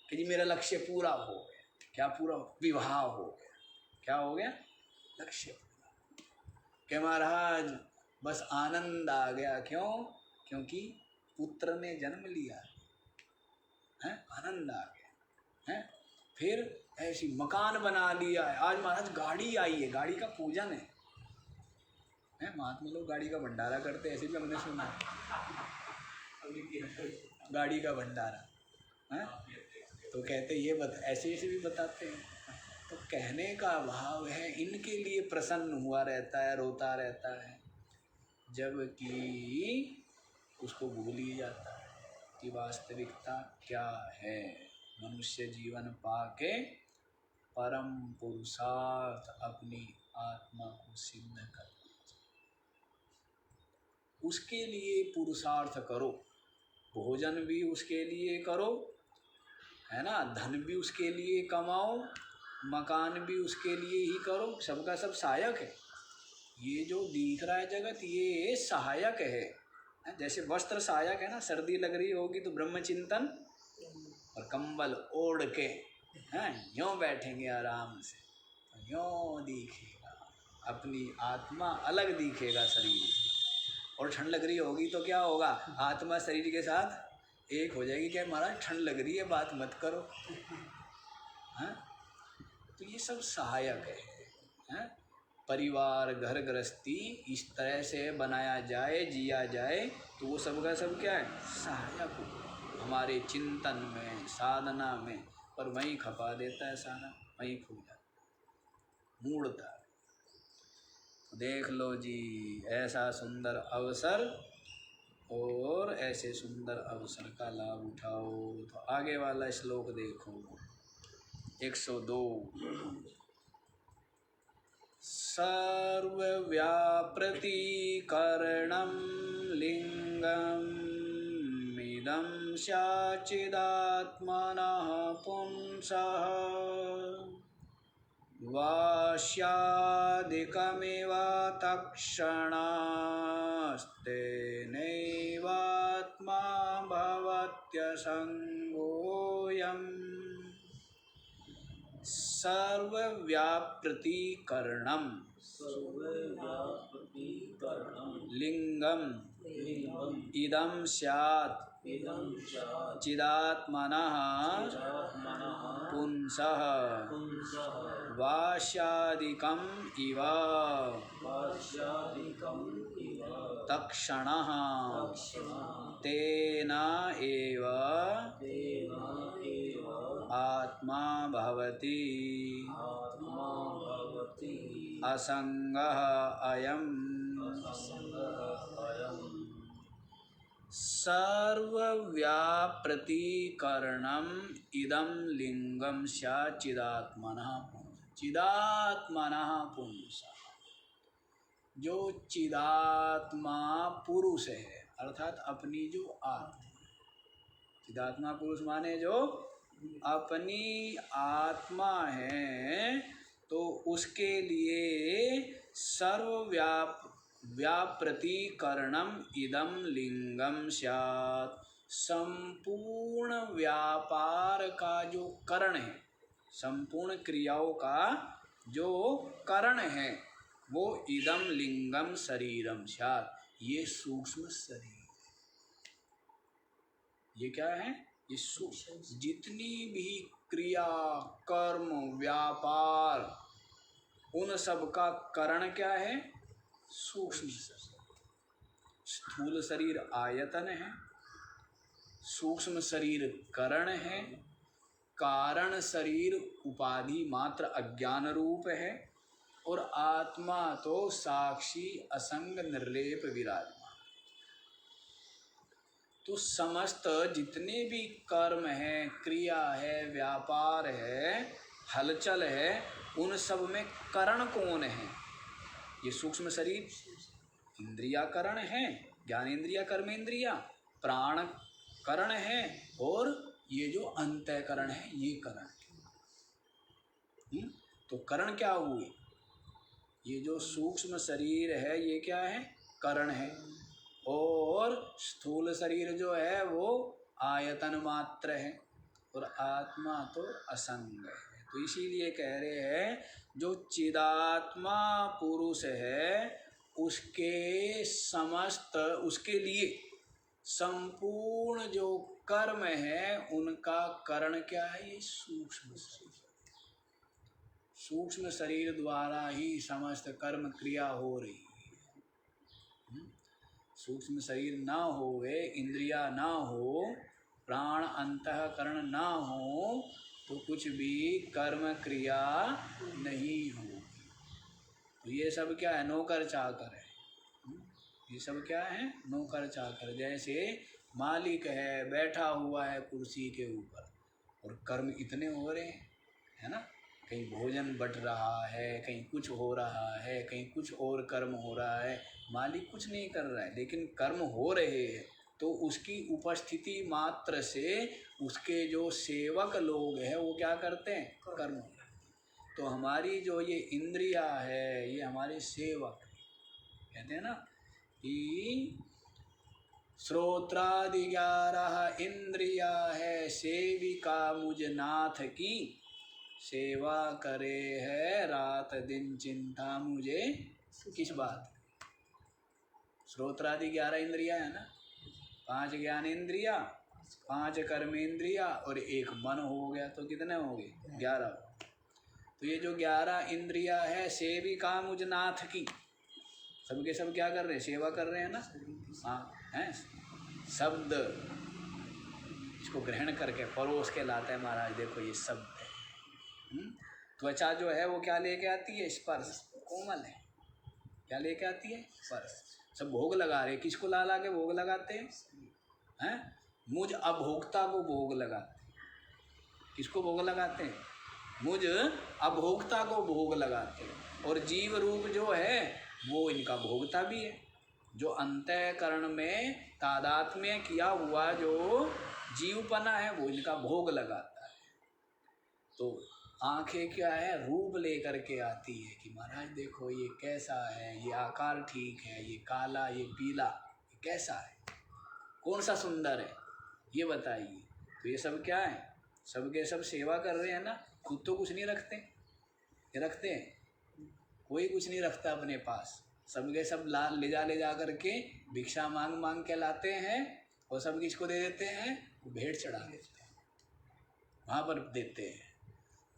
कि जी मेरा लक्ष्य पूरा हो गया। क्या पूरा? विवाह हो गया। क्या हो गया? लक्ष्य पूरा। कि महाराज बस आनंद आ गया। क्यों? क्योंकि पुत्र ने जन्म लिया है, आनंद आ गया है। फिर ऐसी मकान बना लिया है। आज महाराज गाड़ी आई है, गाड़ी का पूजन है। महात्मा लोग गाड़ी का भंडारा करते, ऐसे भी हमने सुना है, गाड़ी का भंडारा है। तो कहते ये ऐसे भी बताते हैं। तो कहने का भाव है इनके लिए प्रसन्न हुआ रहता है, रोता रहता है, जबकि उसको भूल ही जाता है कि वास्तविकता क्या है। मनुष्य जीवन पाके परम पुरुषार्थ अपनी आत्मा को सिद्ध कर, उसके लिए पुरुषार्थ करो। भोजन भी उसके लिए करो, है ना, धन भी उसके लिए कमाओ, मकान भी उसके लिए ही करो, सबका सब सहायक है। ये जो दिख रहा है जगत ये सहायक है। जैसे वस्त्र सहायक है ना, सर्दी लग रही होगी तो ब्रह्मचिंतन और कंबल ओढ़ के हैं यूँ बैठेंगे आराम से, तो यूँ दिखेगा, अपनी आत्मा अलग दिखेगा शरीर से। और ठंड लग रही होगी तो क्या होगा? आत्मा शरीर के साथ एक हो जाएगी। क्या महाराज ठंड लग रही है, बात मत करो, हैं? तो ये सब सहायक है। परिवार घर गृहस्थी इस तरह से बनाया जाए, जिया जाए, तो वो सब का सब क्या है? सहायक हो हमारे चिंतन में, साधना में। पर वहीं खपा देता है सारा, वहीं खो जाता, मूढ़ता। देख लो जी, ऐसा सुंदर अवसर, और ऐसे सुंदर अवसर का लाभ उठाओ। तो आगे वाला श्लोक देखो, 102। सर्वव्यापृतिकरणं लिंगम इदं स्याच्चिदात्मनः पुंसः वास्यादिकमिव तत्क्षणास्तेनैवात्मा भवत्यसङ्गोऽयम्। सर्वव्यापृतिकरणं लिंगम इदं स्यात् चिदात्मनः पुंसः वास्यादिकम् इव तत्क्षणः तेन एव आत्मा भवति असंगः अयम्। सर्वव्यापृतिकरणम् इदं लिंगम स्यात् चिदात्मनः पुंसः। चिदात्मनः पुंसः, जो चिदात्मा पुरुष है, अर्थात अपनी जो आत्मा। चिदात्मा पुरुष माने जो अपनी आत्मा है, तो उसके लिए सर्वव्यापृतिकरणम इदं लिंगम स्यात्, संपूर्ण व्यापार का जो कारण है, संपूर्ण क्रियाओं का जो कारण है, वो इदम लिंगम शरीरम स्यात्, ये सूक्ष्म शरीर। ये क्या है? ये सूक्ष्म, जितनी भी क्रिया, कर्म, व्यापार, उन सब का कारण क्या है? सूक्ष्म शरीर। स्थूल शरीर आयतन है, सूक्ष्म शरीर करण है, कारण शरीर उपाधि मात्र अज्ञान रूप है, और आत्मा तो साक्षी असंग निर्लेप विराजमान। तो समस्त जितने भी कर्म है, क्रिया है, व्यापार है, हलचल है, उन सब में करण कौन है? ये सूक्ष्म शरीर। इंद्रिया करण है, ज्ञानेन्द्रिया, कर्मेंद्रिया, प्राण करण है, और ये जो अंतःकरण है ये करण है। तो करण क्या हुए? ये जो सूक्ष्म शरीर है ये क्या है? करण है, और स्थूल शरीर जो है वो आयतन मात्र है, और आत्मा तो असंग है। तो इसीलिए कह रहे हैं जो चिदात्मा पुरुष है उसके समस्त, उसके लिए संपूर्ण जो कर्म है उनका कारण क्या है? ये सूक्ष्म शरीर। सूक्ष्म शरीर द्वारा ही समस्त कर्म क्रिया हो रही है। सूक्ष्म शरीर ना होवे, इंद्रिया ना हो, प्राण अंतःकरण ना हो, तो कुछ भी कर्म क्रिया नहीं होगी। तो ये सब क्या है? नौकर चाकर है। ये सब क्या है? नौकर चाकर। जैसे मालिक है, बैठा हुआ है कुर्सी के ऊपर, और कर्म इतने हो रहे हैं, है ना? कहीं भोजन बट रहा है, कहीं कुछ हो रहा है, कहीं कुछ और कर्म हो रहा है, मालिक कुछ नहीं कर रहा है, लेकिन कर्म हो रहे हैं। तो उसकी उपस्थिति मात्र से उसके जो सेवक लोग हैं वो क्या करते हैं? कर्म। तो हमारी जो ये इंद्रिया है ये हमारे सेवक कहते हैं ना कि श्रोत्रादि 11 इंद्रिया है, सेविका मुझ नाथ की, सेवा करे है रात दिन चिंता मुझे किस बात। श्रोत्रादि 11 इंद्रिया है ना, 5 ज्ञानेंद्रिया, 5 कर्मेंद्रिया और 1 मन हो गया, तो कितने हो गए? 11। तो ये जो 11 इंद्रिया है सेविका मुझ नाथ की, सबके सब क्या कर रहे हैं? सेवा कर रहे हैं ना। हाँ हैं, शब्द इसको ग्रहण करके परोस के लाते हैं महाराज, देखो ये शब्द है। त्वचा जो है वो क्या लेके आती है? स्पर्श। कोमल है, क्या लेके आती है? स्पर्श। सब भोग लगा रहे, किसको ला ला के भोग लगाते हैं? मुझ अभोक्ता को भोग लगाते हैं। किसको भोग लगाते हैं? मुझ अभोक्ता को भोग लगाते हैं। और जीव रूप जो है वो इनका भोगता भी है, जो अंतःकरण में तादात्म्य किया हुआ जो जीवपना है वो इनका भोग लगाता है। तो आंखें क्या है? रूप लेकर के आती है कि महाराज देखो ये कैसा है, ये आकार ठीक है, ये काला, ये पीला, ये कैसा है, कौन सा सुंदर है, ये बताइए। तो ये सब क्या है? सबके सब सेवा कर रहे हैं ना। खुद तो कुछ नहीं रखते, ये रखते हैं? कोई कुछ नहीं रखता अपने पास, सबके सब ले जा करके भिक्षा मांग मांग के लाते हैं, और सब किसको दे देते हैं? भेंट चढ़ा देते हैं, वहाँ पर देते हैं।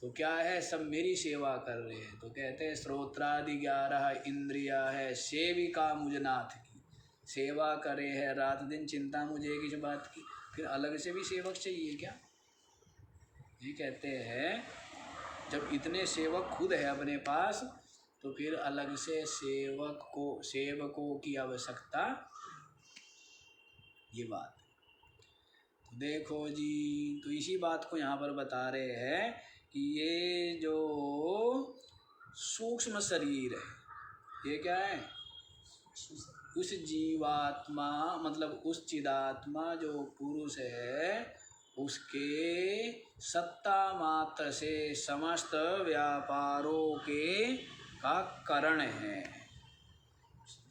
तो क्या है? सब मेरी सेवा कर रहे हैं। तो कहते हैं श्रोत्रादि 11 इंद्रिया है, सेविका मुझ नाथ की, सेवा करे है रात दिन चिंता मुझे किस बात की। फिर अलग से भी सेवक चाहिए क्या? ये कहते हैं जब इतने सेवक खुद है अपने पास, तो फिर अलग से सेवकों की आवश्यकता, ये बात। तो देखो जी, तो इसी बात को यहाँ पर बता रहे हैं कि ये जो सूक्ष्म शरीर है ये क्या है? उस जीवात्मा मतलब उस चिदात्मा जो पुरुष है उसके सत्ता मात्र से समस्त व्यापारों के का कारण है,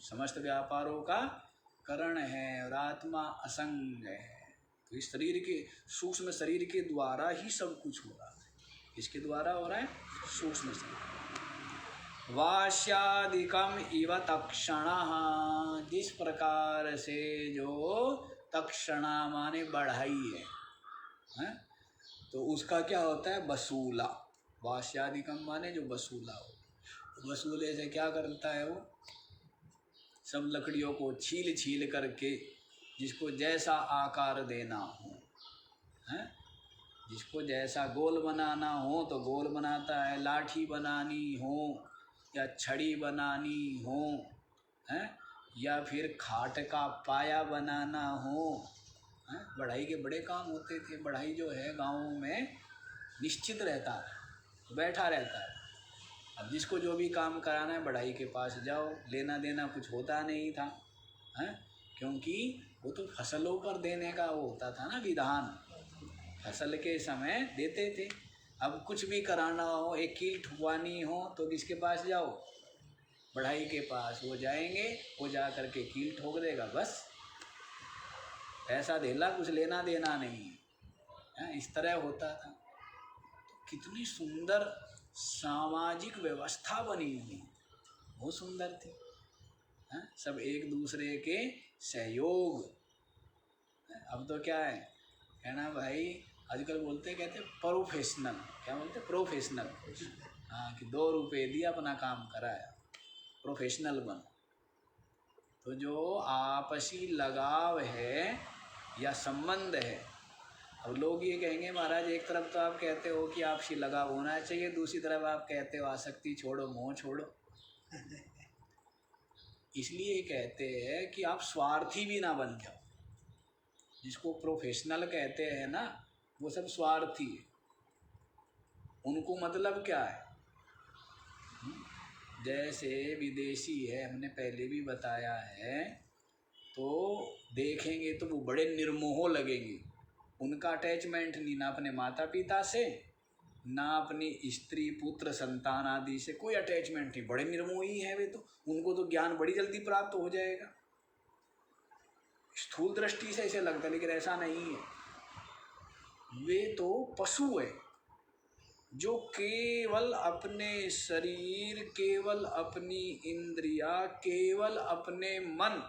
समस्त व्यापारों का कारण है, और आत्मा असंग है। तो इस शरीर के, सूक्ष्म शरीर के द्वारा ही सब कुछ हो रहा है। इसके द्वारा हो रहा है सूक्ष्म शरीर। वास्यादिकम इव तक्षणः, जिस प्रकार से जो तक्षणा माने बढ़ाई है? तो उसका क्या होता है? वसूला। वास्यादिकम माने जो वसूला हो। वसूले से क्या करता है वो? सब लकड़ियों को छील छील करके जिसको जैसा आकार देना हो, है, जिसको जैसा गोल बनाना हो तो गोल बनाता है, लाठी बनानी हो या छड़ी बनानी हो, है, या फिर खाट का पाया बनाना हो, है। बढ़ाई के बड़े काम होते थे। बढ़ाई जो है गाँवों में निश्चित रहता है, बैठा रहता है। अब जिसको जो भी काम कराना है बढ़ाई के पास जाओ, लेना देना कुछ होता नहीं था, हैं, क्योंकि वो तो फसलों पर देने का वो होता था ना विधान, फसल के समय देते थे। अब कुछ भी कराना हो, एक कील ठुकवानी हो तो किसके पास जाओ? बढ़ाई के पास। वो जाएंगे, वो जा करके कील ठोक देगा, बस पैसा देला, कुछ लेना देना नहीं है। इस तरह होता था। तो कितनी सुंदर सामाजिक व्यवस्था बनी हुई, बहुत सुंदर थी, है? सब एक दूसरे के सहयोग। अब तो क्या है कहना भाई, आजकल बोलते कहते प्रोफेशनल, क्या बोलते? प्रोफेशनल। हाँ, कि 2 रुपये दिया अपना काम कराया, प्रोफेशनल बनो। तो जो आपसी लगाव है या संबंध है, अब लोग ये कहेंगे महाराज एक तरफ तो आप कहते हो कि आपसी लगाव होना चाहिए, दूसरी तरफ आप कहते हो आसक्ति छोड़ो, मोह छोड़ो। इसलिए कहते हैं कि आप स्वार्थी भी ना बन जाओ। जिसको प्रोफेशनल कहते हैं ना, वो सब स्वार्थी है। उनको मतलब क्या है? जैसे विदेशी है, हमने पहले भी बताया है, तो देखेंगे तो वो बड़े निर्मोह लगेंगे। उनका अटैचमेंट नहीं ना अपने माता पिता से, ना अपनी स्त्री पुत्र संतान आदि से, कोई अटैचमेंट नहीं, बड़े निर्मोही हैं वे। तो उनको तो ज्ञान बड़ी जल्दी प्राप्त हो जाएगा। स्थूल दृष्टि से ऐसे लगता है, लेकिन ऐसा नहीं है। वे तो पशु है जो केवल अपने शरीर, केवल अपनी इंद्रिया, केवल अपने मन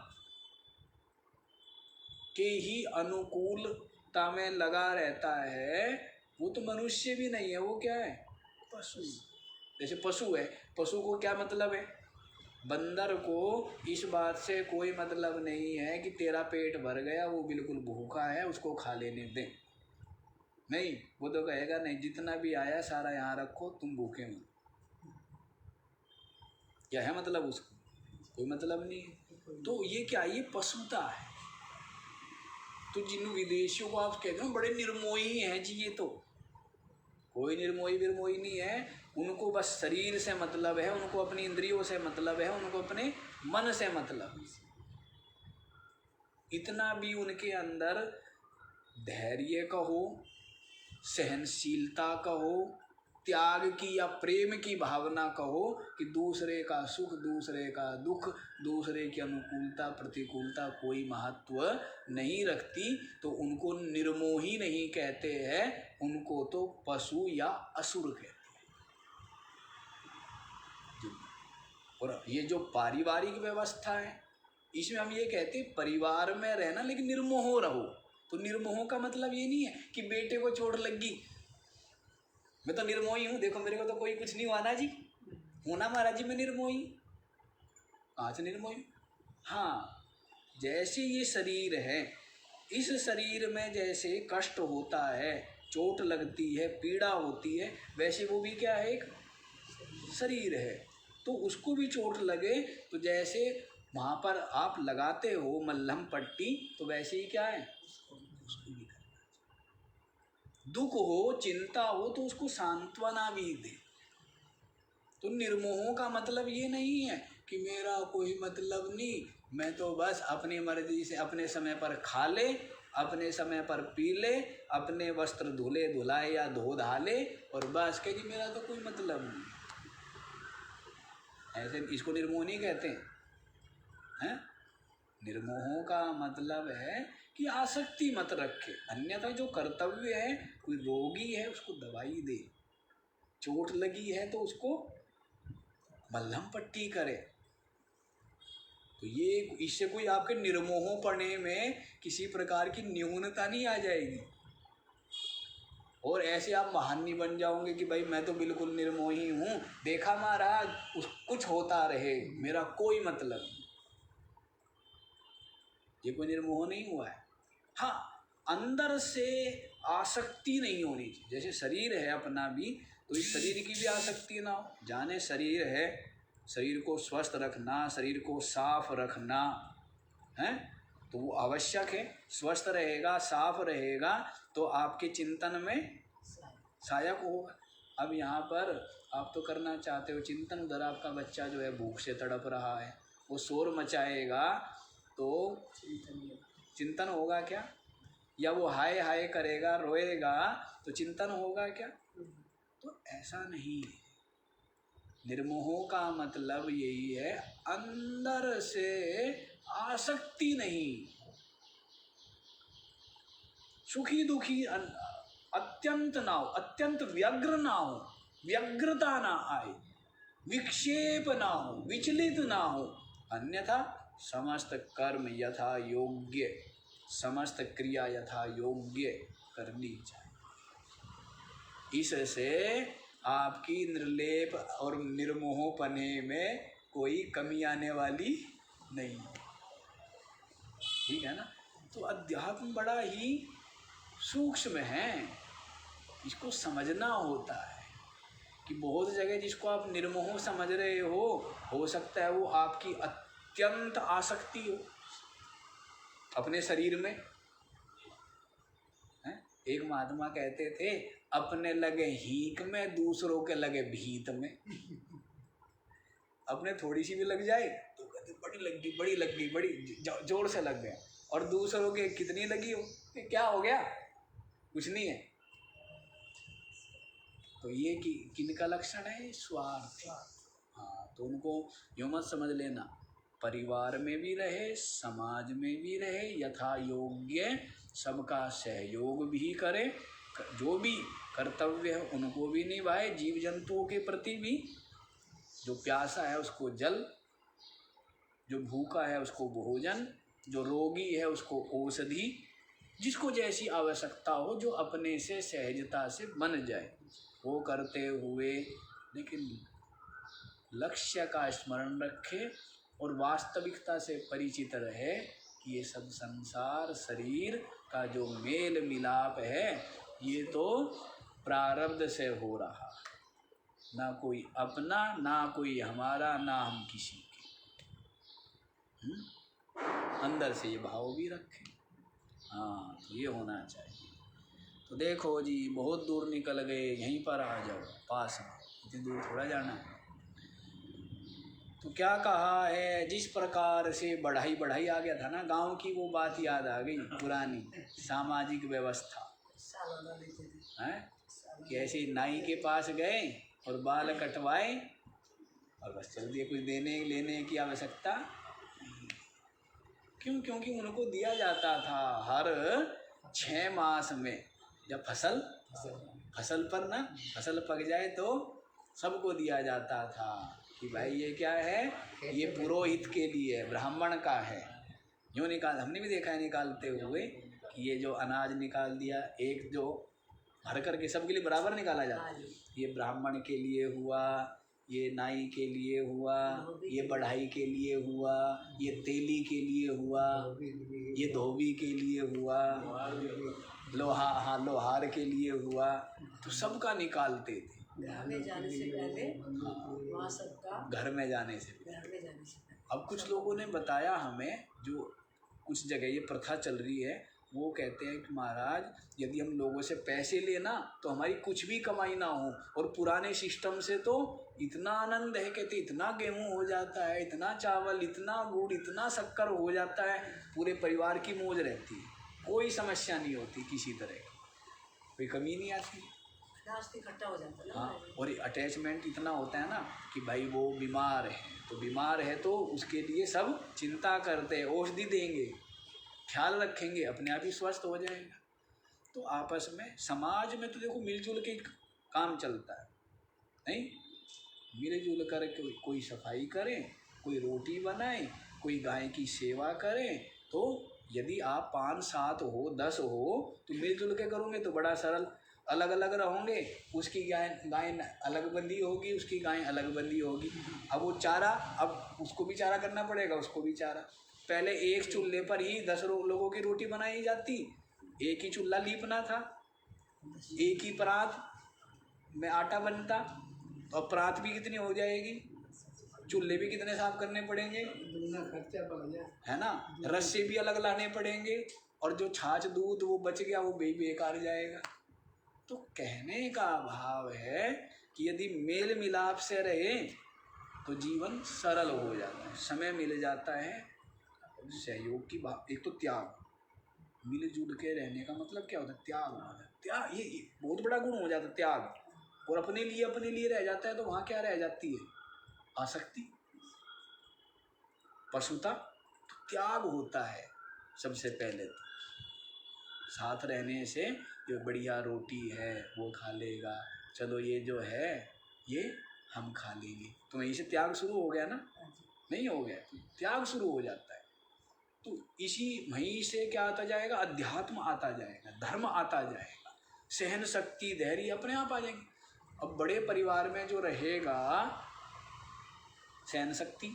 के ही अनुकूलता में लगा रहता है। वो तो मनुष्य भी नहीं है, वो क्या है? पशु। जैसे पशु है, पशु को क्या मतलब है? बंदर को इस बात से कोई मतलब नहीं है कि तेरा पेट भर गया, वो बिल्कुल भूखा है, उसको खा लेने दे। नहीं, वो तो कहेगा नहीं, जितना भी आया सारा यहाँ रखो, तुम भूखे मत। क्या है मतलब उसको? कोई मतलब नहीं है। तो ये क्या, ये पशुता है। तो जिन विदेशियों को आप कहते हो बड़े निर्मोही हैं जी, ये तो कोई निर्मोही विरमोही नहीं है। उनको बस शरीर से मतलब है, उनको अपनी इंद्रियों से मतलब है, उनको अपने मन से मतलब है। इतना भी उनके अंदर धैर्य कहो, सहनशीलता कहो, त्याग की या प्रेम की भावना कहो कि दूसरे का सुख, दूसरे का दुख, दूसरे की अनुकूलता प्रतिकूलता कोई महत्व नहीं रखती, तो उनको निर्मोही नहीं कहते हैं, उनको तो पशु या असुर कहते हैं। और ये जो पारिवारिक व्यवस्था है, इसमें हम ये कहते हैं परिवार में रहना, लेकिन निर्मोह रहो। तो निर्मोह का मतलब ये नहीं है कि बेटे को चोट लगी, मैं तो निर्मोही हूँ, देखो मेरे को तो कोई कुछ नहीं हुआ ना जी, होना महाराज जी मैं निर्मोही, आज निर्मोही। हाँ, जैसे ये शरीर है, इस शरीर में जैसे कष्ट होता है, चोट लगती है, पीड़ा होती है, वैसे वो भी क्या है? एक शरीर है। तो उसको भी चोट लगे तो जैसे वहाँ पर आप लगाते हो मल्हम पट्टी, तो वैसे ही क्या है? उसको भी करना। दुख हो, चिंता हो तो उसको सांत्वना भी दे। तो निर्मोह का मतलब ये नहीं है कि मेरा कोई मतलब नहीं, मैं तो बस अपनी मर्जी से अपने समय पर खा ले, अपने समय पर पी ले, अपने वस्त्र धुले धुलाए या धो धाले, और बस कह जी मेरा तो कोई मतलब नहीं। ऐसे इसको निर्मोह नहीं कहते हैं? निर्मोह का मतलब है कि आसक्ति मत रखे, अन्यथा जो कर्तव्य है, कोई रोगी है उसको दवाई दे, चोट लगी है तो उसको मलहम पट्टी करे। तो ये इससे कोई आपके निर्मोह पड़ने में किसी प्रकार की न्यूनता नहीं आ जाएगी, और ऐसे आप महान नहीं बन जाओगे कि भाई मैं तो बिल्कुल निर्मोही हूँ, देखा महाराज कुछ होता रहे, मेरा कोई मतलब नहीं। ये कोई निर्मोह नहीं हुआ है। हाँ, अंदर से आसक्ति नहीं होनी चाहिए। जैसे शरीर है अपना भी, तो इस शरीर की भी आसक्ति ना हो। जाने शरीर है, शरीर को स्वस्थ रखना, शरीर को साफ रखना है, तो वो आवश्यक है। स्वस्थ रहेगा, साफ रहेगा तो आपके चिंतन में सहायक होगा। अब यहाँ पर आप तो करना चाहते हो चिंतन, उधर आपका बच्चा जो है भूख से तड़प रहा है, वो शोर मचाएगा तो चिंतन होगा क्या? या वो हाय हाय करेगा, रोएगा तो चिंतन होगा क्या? तो ऐसा नहीं है। निर्मोह का मतलब यही है, अंदर से आसक्ति नहीं, सुखी दुखी अत्यंत ना हो, अत्यंत व्यग्र ना हो, व्यग्रता ना आए, विक्षेप ना हो, विचलित ना हो, अन्यथा समस्त कर्म यथा योग्य, समस्त क्रिया यथा योग्य करनी चाहिए। इससे आपकी निर्लेप और निर्मोह पने में कोई कमी आने वाली नहीं, ठीक है ना। तो अध्यात्म बड़ा ही सूक्ष्म है, इसको समझना होता है कि बहुत जगह जिसको आप निर्मोह समझ रहे हो सकता है वो आपकी अत्यंत आसक्ति हो अपने शरीर में है। एक महात्मा कहते थे, अपने लगे हीक में, दूसरों के लगे भीत में। अपने थोड़ी सी भी लग जाए तो कहते बड़ी लग गई, बड़ी जोर से लग गया, और दूसरों के कितनी लगी हो, क्या हो गया, कुछ नहीं है। तो ये किनका लक्षण है? स्वार्थ। हाँ, तो उनको यूँ मत समझ लेना, परिवार में भी रहे, समाज में भी रहे, यथा योग्य सबका सहयोग भी करे, जो भी कर्तव्य है उनको भी निभाए, जीव जंतुओं के प्रति भी, जो प्यासा है उसको जल, जो भूखा है उसको भोजन, जो रोगी है उसको औषधि, जिसको जैसी आवश्यकता हो, जो अपने से सहजता से बन जाए, वो करते हुए, लेकिन लक्ष्य का स्मरण रखे और वास्तविकता से परिचित रहे कि ये सब संसार शरीर का जो मेल मिलाप है, ये तो प्रारब्ध से हो रहा, ना कोई अपना, ना कोई हमारा, ना हम किसी के। अंदर से ये भाव भी रखें। हाँ, तो ये होना चाहिए। तो देखो जी, बहुत दूर निकल गए, यहीं पर आ जाओ पास में, इतनी दूर थोड़ा जाना है। तो क्या कहा है, जिस प्रकार से बढ़ाई आ गया था ना, गांव की वो बात याद आ गई, पुरानी सामाजिक व्यवस्था है कि ऐसे नाई के पास गए और बाल कटवाए और बस चल दिए, कुछ देने लेने की आवश्यकता। क्यों? क्योंकि उनको दिया जाता था हर 6 मास में, जब फसल पर ना, फसल पक जाए तो सबको दिया जाता था कि भाई ये क्या है, ये पुरोहित के लिए, ब्राह्मण का है। यूँ निकाल, हमने भी देखा है निकालते हुए कि ये जो अनाज निकाल दिया, एक जो भर करके सबके लिए बराबर निकाला जाता है, ये ब्राह्मण के लिए हुआ, ये नाई के लिए हुआ, ये बढ़ाई के लिए हुआ, ये तेली के लिए हुआ, ये धोबी के लिए हुआ, लोहार के लिए हुआ, तो सबका निकालते थे। घर में जाने से पहले, वहाँ सबका घर में जाने से पहले। अब कुछ लोगों ने बताया हमें, जो कुछ जगह ये प्रथा चल रही है, वो कहते हैं कि महाराज यदि हम लोगों से पैसे लेना तो हमारी कुछ भी कमाई ना हो, और पुराने सिस्टम से तो इतना आनंद है, कहते इतना गेहूं हो जाता है, इतना चावल, इतना गुड़, इतना शक्कर हो जाता है, पूरे परिवार की मौज रहती है, कोई समस्या नहीं होती किसी तरह की, कोई कमी नहीं आती, इकट्ठा हो जाता है। हाँ, और अटैचमेंट इतना होता है ना कि भाई वो बीमार है, तो बीमार है तो उसके लिए सब चिंता करते हैं, औषधि देंगे, ख्याल रखेंगे, अपने आप ही स्वस्थ हो जाएगा। तो आपस में समाज में तो देखो मिलजुल के काम चलता है, नहीं? मिलजुल कर कोई सफाई करे, कोई रोटी बनाए, कोई गाय की सेवा करे। तो यदि आप 5 7 हो 10 हो तो मिलजुल के करोगे तो बड़ा सरल। अलग अलग रहोगे, उसकी गाय अलग बंदी होगी, उसकी गाय अलग बंदी होगी। अब वो चारा, अब उसको भी चारा करना पड़ेगा, उसको भी चारा। पहले एक चूल्हे पर ही 10 लोगों की रोटी बनाई जाती, एक ही चूल्हा लीपना था, एक ही परात में आटा बनता। तो अब परात भी कितनी हो जाएगी, चूल्हे भी कितने साफ करने पड़ेंगे, खर्चा बढ़ जाए, है ना? रस्से भी अलग लाने पड़ेंगे, और जो छाछ दूध वो बच गया वो बेकार जाएगा। तो कहने का भाव है कि यदि मेल मिलाप से रहे तो जीवन सरल हो जाता है, समय मिल जाता है, सहयोग की भाव। एक तो त्याग, मिलजुल के रहने का मतलब क्या होता है? त्याग होता है। त्याग ये बहुत बड़ा गुण हो जाता है, त्याग। और अपने लिए रह जाता है तो वहाँ क्या रह जाती है? आसक्ति, पशुता। तो त्याग होता है सबसे पहले। तो साथ रहने से जो बढ़िया रोटी है वो खा लेगा, चलो ये जो है ये हम खा लेंगे, तो वहीं से त्याग शुरू हो गया ना? नहीं हो गया? त्याग शुरू हो जाता है। तो इसी वहीं से क्या आता जाएगा? अध्यात्म आता जाएगा, धर्म आता जाएगा, सहन शक्ति, धैर्य अपने आप आ जाएंगे। अब बड़े परिवार में जो रहेगा, सहन शक्ति,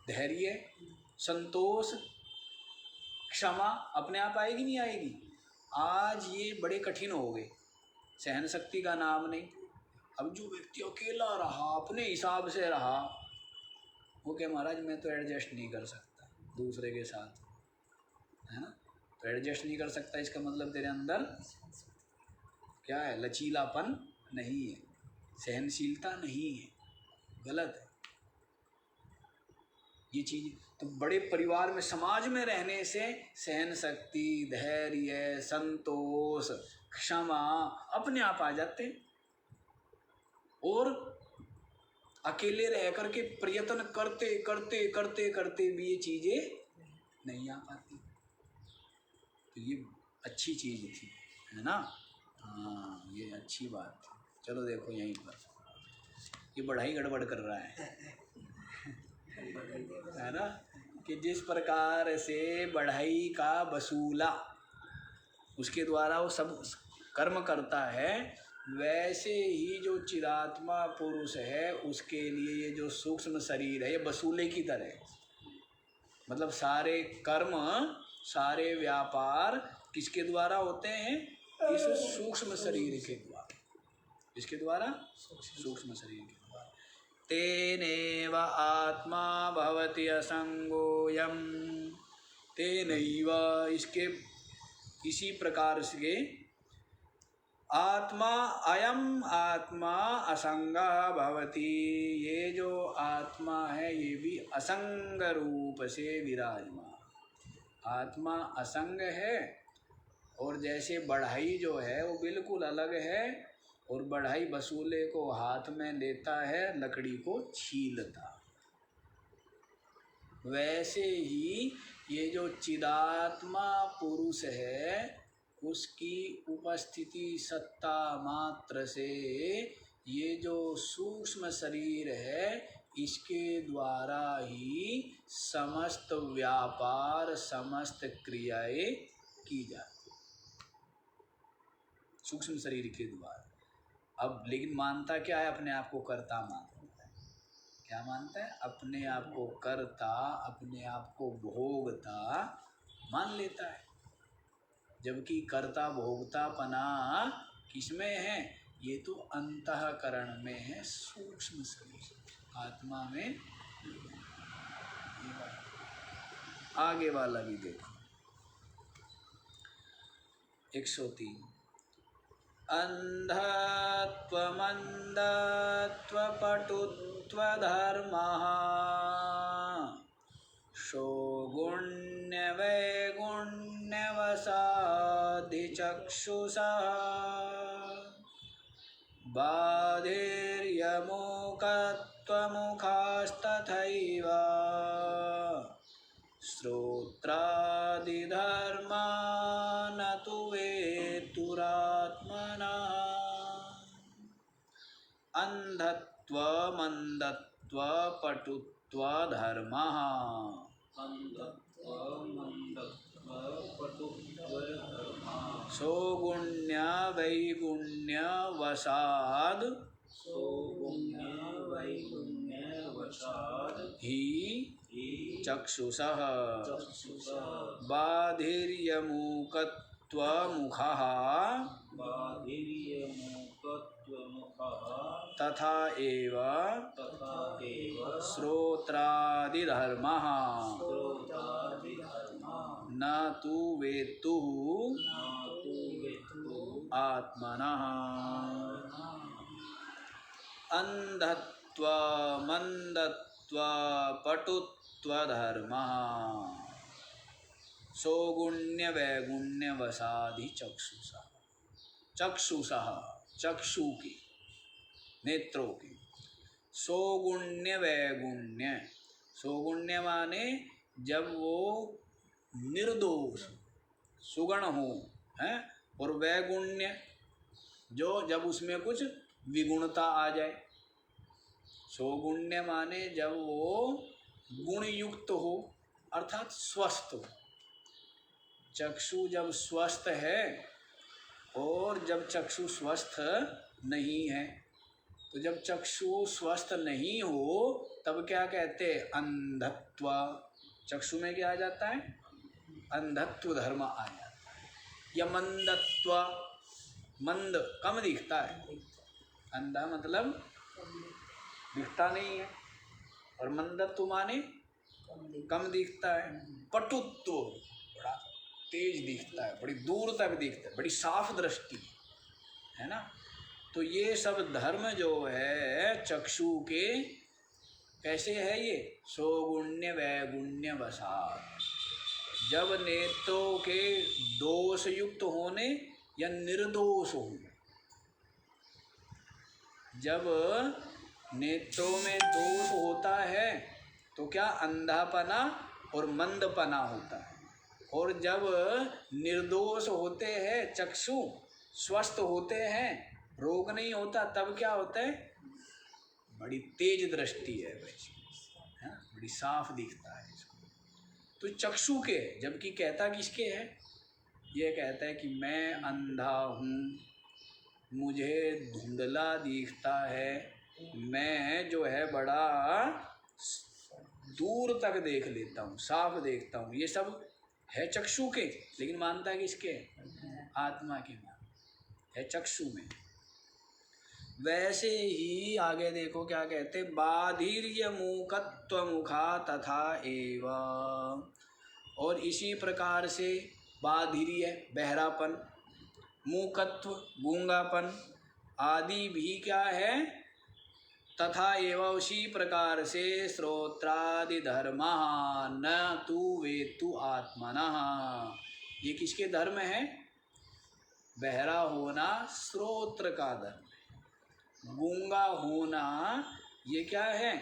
धैर्य, संतोष, क्षमा अपने आप आएगी, नहीं आएगी? आज ये बड़े कठिन हो गए, सहन शक्ति का नाम नहीं। अब जो व्यक्ति अकेला रहा, अपने हिसाब से रहा, वो कहे महाराज मैं तो एडजस्ट नहीं कर सकता दूसरे के साथ, है ना? तो एडजस्ट नहीं कर सकता, इसका मतलब तेरे अंदर क्या है? लचीलापन नहीं है, सहनशीलता नहीं है, गलत है ये चीज़। तो बड़े परिवार में, समाज में रहने से सहन शक्ति, धैर्य, संतोष, क्षमा अपने आप आ जाते हैं। और अकेले रह करके प्रयत्न करते करते करते करते भी ये चीज़ें नहीं आ पाती। तो ये अच्छी चीज़ थी, है ना? हाँ, ये अच्छी बात थी। चलो देखो यहीं पर ये बढ़ाई गड़बड़ कर रहा है ना? कि जिस प्रकार से बढ़ाई का वसूला उसके द्वारा वो सब कर्म करता है, वैसे ही जो चिदात्मा पुरुष है उसके लिए ये जो सूक्ष्म शरीर है ये वसूले की तरह है। मतलब सारे कर्म, सारे व्यापार किसके द्वारा होते हैं? इस सूक्ष्म शरीर के द्वारा। इसके द्वारा? सूक्ष्म शरीर के द्वारा। तेनेव आत्मा भवति असंगोयम, तेनैव इसके इसी प्रकार से आत्मा, अयम आत्मा असंगा भवति, ये जो आत्मा है ये भी असंग रूप से विराजमान। आत्मा असंग है, और जैसे बढ़ाई जो है वो बिल्कुल अलग है, और बढ़ाई वसूले को हाथ में लेता है, लकड़ी को छीलता, वैसे ही ये जो चिदात्मा पुरुष है उसकी उपस्थिति सत्ता मात्र से ये जो सूक्ष्म शरीर है इसके द्वारा ही समस्त व्यापार, समस्त क्रियाएं की जाती, सूक्ष्म शरीर के द्वारा। अब लेकिन मानता क्या है? अपने आप को कर्ता मानता है। क्या मानता है? अपने आप को कर्ता, अपने आप को भोगता मान लेता है। जबकि कर्ता भोगतापना किसमें है? ये तो अंतःकरण में है, सूक्ष्म शरीर। आत्मा में ये बात। आगे वाला भी देखो 103। अंधत्वमन्धत्वपटुत्वधर्मः शोगुण्यवैगुण्यवसादिचक्षुषः बाधिर्यमोकत्वमुखास्तथैव श्रोत्रादिधर्मा न तु वेत्तुरात्मनः अंधत्वमंधत्व पटुत्वधर्मः सौगुण्य वैगुण्य वसाद ही चक्षुषः बाधिर्यमुकत्वमुखः तथा एव श्रोत्रादिधर्मः न तु वेत्तुः आत्मनः अंधत्वमंधत्व पटुत्वधर्मः सौगुण्य वैगुण्य वसादि चक्षुषा चक्षुषा चक्षु की नेत्रों की सौगुण्य वैगुण्य सौगुण्य माने जब वो निर्दोष सुगण हो हैं और वैगुण्य जो जब उसमें कुछ विगुणता आ जाए सौगुण्य माने जब वो गुण युक्त हो अर्थात स्वस्थ हो चक्षु जब स्वस्थ है और जब चक्षु स्वस्थ नहीं है तो जब चक्षु स्वस्थ नहीं हो तब क्या कहते हैं अंधत्व चक्षु में क्या आ जाता है अंधत्व धर्म आ जाता है या मंदत्व मंद कम दिखता है अंधा मतलब दिखता नहीं है और मंदत्व माने कम दिखता है पटुत्व बड़ा तेज दिखता है बड़ी दूर तक दिखता है बड़ी साफ दृष्टि है ना तो ये सब धर्म जो है चक्षु के कैसे है ये सौगुण्य वैगुण्य वसाद जब नेत्रों के दोष युक्त होने या निर्दोष होने जब नेत्रों में दोष होता है तो क्या अंधापना और मंदपना होता है और जब निर्दोष होते हैं चक्षु स्वस्थ होते हैं रोग नहीं होता तब क्या होता है बड़ी तेज दृष्टि है बड़ी साफ दिखता है इसको तो चक्षु के जबकि कहता किसके है ये कहता है कि मैं अंधा हूँ मुझे धुंधला दिखता है मैं जो है बड़ा दूर तक देख लेता हूँ साफ देखता हूँ ये सब है चक्षु के लेकिन मानता है किसके आत्मा के मान है चक्षु में वैसे ही आगे देखो क्या कहते बाधिर्य मूकत्व मुखा तथा एवं और इसी प्रकार से बाधिर्य बहरापन मूकत्व गूंगापन आदि भी क्या है तथा एवं उसी प्रकार से श्रोत्रादि धर्म न तु वेत्तु आत्मनः ये किसके धर्म है बहरा होना श्रोत्र का धर्म गूंगा होना ये क्या है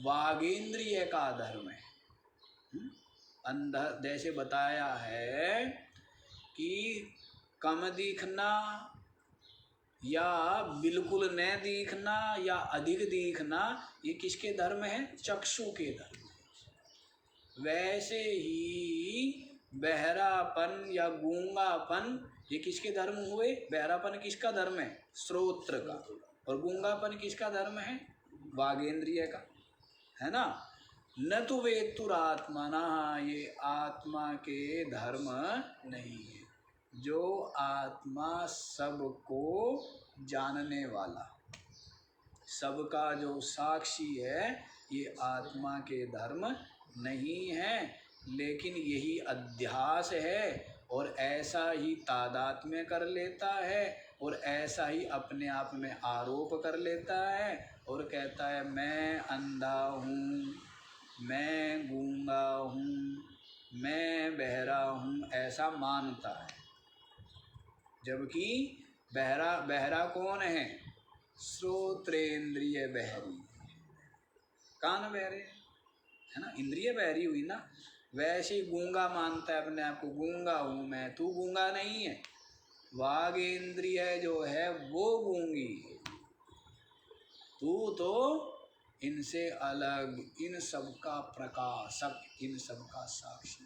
वागेंद्रिय का धर्म है अंधा जैसे बताया है कि कम दिखना या बिल्कुल न दिखना या अधिक दिखना ये किसके धर्म है चक्षु के धर्म वैसे ही बहरापन या गूंगापन ये किसके धर्म हुए बहरापन किसका धर्म है श्रोत्र का और गूंगापन किसका धर्म है वागेंद्रिय का है ना न तो वेत्तुरात्मना ये आत्मा के धर्म नहीं है जो आत्मा सबको जानने वाला सबका जो साक्षी है ये आत्मा के धर्म नहीं है लेकिन यही अध्यास है और ऐसा ही तादात्म्य कर लेता है और ऐसा ही अपने आप में आरोप कर लेता है और कहता है मैं अंधा हूँ मैं गूंगा हूँ मैं बहरा हूँ ऐसा मानता है जबकि बहरा कौन है श्रोत्रेंद्रिय बहरी कान बहरे है ना इंद्रिय बहरी हुई ना वैसे ही गूंगा मानता है अपने आप को, गूंगा हूँ मैं, तू गूंगा नहीं है। वाग इंद्रिय जो है वो गूंगी, तू तो इनसे अलग, इन सब का प्रकाशक, इन सब का साक्षी।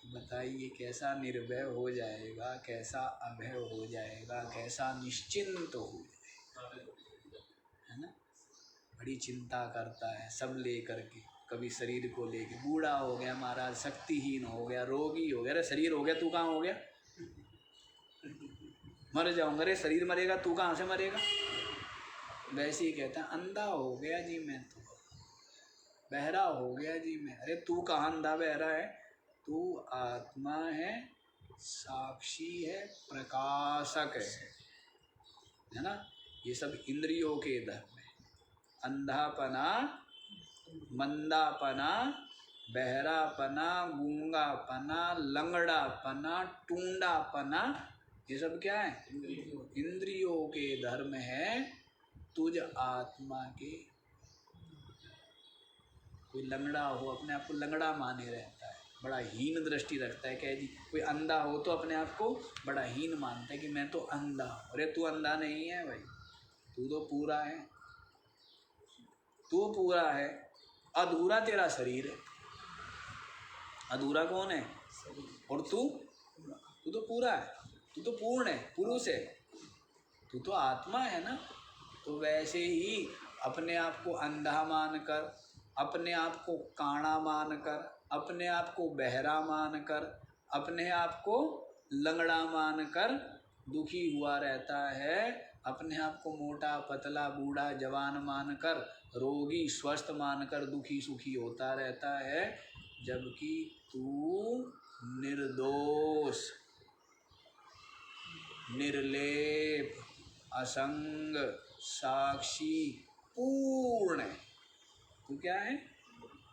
बताइए कैसा निर्भय हो जाएगा, कैसा अभय हो जाएगा, कैसा निश्चिंत हो जाएगा, है ना। बड़ी चिंता करता है सब लेकर के, कभी शरीर को लेके, बूढ़ा हो गया महाराज, शक्तिहीन हो गया, रोगी हो गया। अरे शरीर हो गया, तू कहाँ हो गया? मर जाऊंगा, अरे शरीर मरेगा, तू कहाँ से मरेगा? वैसे ही कहता है, अंधा हो गया जी मैं तो, बहरा हो गया जी मैं। अरे तू कहाँ अंधा बहरा है? तू आत्मा है, साक्षी है, प्रकाशक है ना। ये सब इंद्रियों के धर्म है। अंधापना, मंदापना, बहरापना, गूंगापना, लंगड़ापना, टूंडापना, ये सब क्या है? इंद्रियों के धर्म है। तुझ आत्मा के। कोई लंगड़ा हो, अपने आप को लंगड़ा माने रहता है, बड़ा हीन दृष्टि रखता है। कह जी कोई अंधा हो तो अपने आप को बड़ा हीन मानता है कि मैं तो अंधा हूँ। अरे तू अंधा नहीं है भाई, तू तो पूरा है, तू पूरा है। अधूरा तेरा शरीर है, अधूरा कौन है? और तू तो पूरा है, तू तो पूर्ण है, पुरुष है, तू तो आत्मा है ना। तो वैसे ही अपने आप को अंधा मानकर, अपने आप को काणा मानकर, अपने आप को बहरा मानकर, अपने आप को लंगड़ा मानकर दुखी हुआ रहता है। अपने आप को मोटा पतला बूढ़ा जवान मानकर, रोगी स्वस्थ मानकर दुखी सुखी होता रहता है। जबकि तू निर्दोष, निर्लेप, असंग, साक्षी, पूर्ण है। तू क्या है?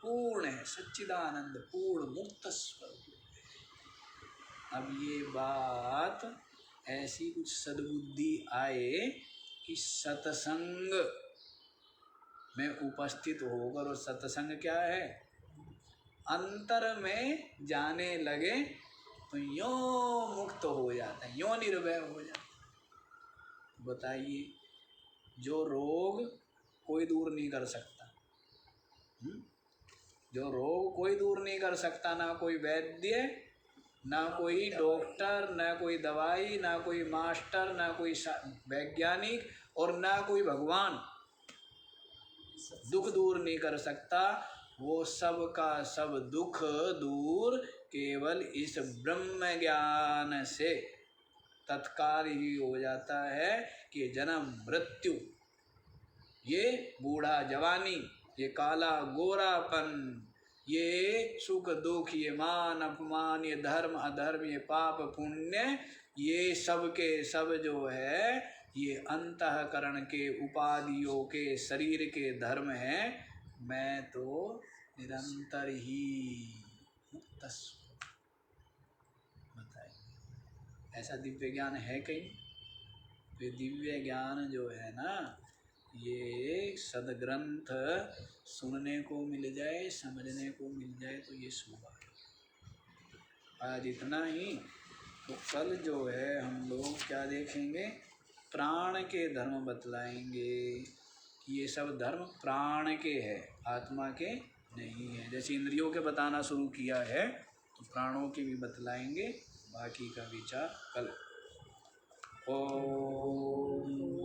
पूर्ण है, सच्चिदानंद, पूर्ण मुक्त स्वरूप। अब ये बात ऐसी कुछ सद्बुद्धि आए कि सत्संग में उपस्थित होकर, और सत्संग क्या है? अंतर में जाने लगे तो यों मुक्त हो जाता है, यों निर्भय हो जाता है। बताइए, जो रोग कोई दूर नहीं कर सकता, जो रोग कोई दूर नहीं कर सकता, ना कोई वैद्य, ना कोई डॉक्टर, ना कोई दवाई, ना कोई मास्टर, ना कोई वैज्ञानिक, और ना कोई भगवान दुख दूर नहीं कर सकता। वो सब का सब दुख दूर केवल इस ब्रह्म ज्ञान से तत्काल ही हो जाता है। कि जन्म मृत्यु, ये बूढ़ा जवानी, ये काला गोरापन, ये सुख दुख, ये मान अपमान, ये धर्म अधर्म, ये पाप पुण्य, ये सब के सब जो है ये अंतःकरण के, उपाधियों के, शरीर के धर्म हैं। मैं तो निरंतर ही मुक्त। बताइए, ऐसा दिव्य ज्ञान है कहीं? तो दिव्य ज्ञान जो है ना, ये सदग्रंथ सुनने को मिल जाए, समझने को मिल जाए तो ये शोभा है। आज इतना ही। तो कल जो है हम लोग क्या देखेंगे? प्राण के धर्म बतलाएंगे कि ये सब धर्म प्राण के है, आत्मा के नहीं है। जैसे इंद्रियों के बताना शुरू किया है तो प्राणों के भी बतलाएंगे। बाकी का विचार कल। ओम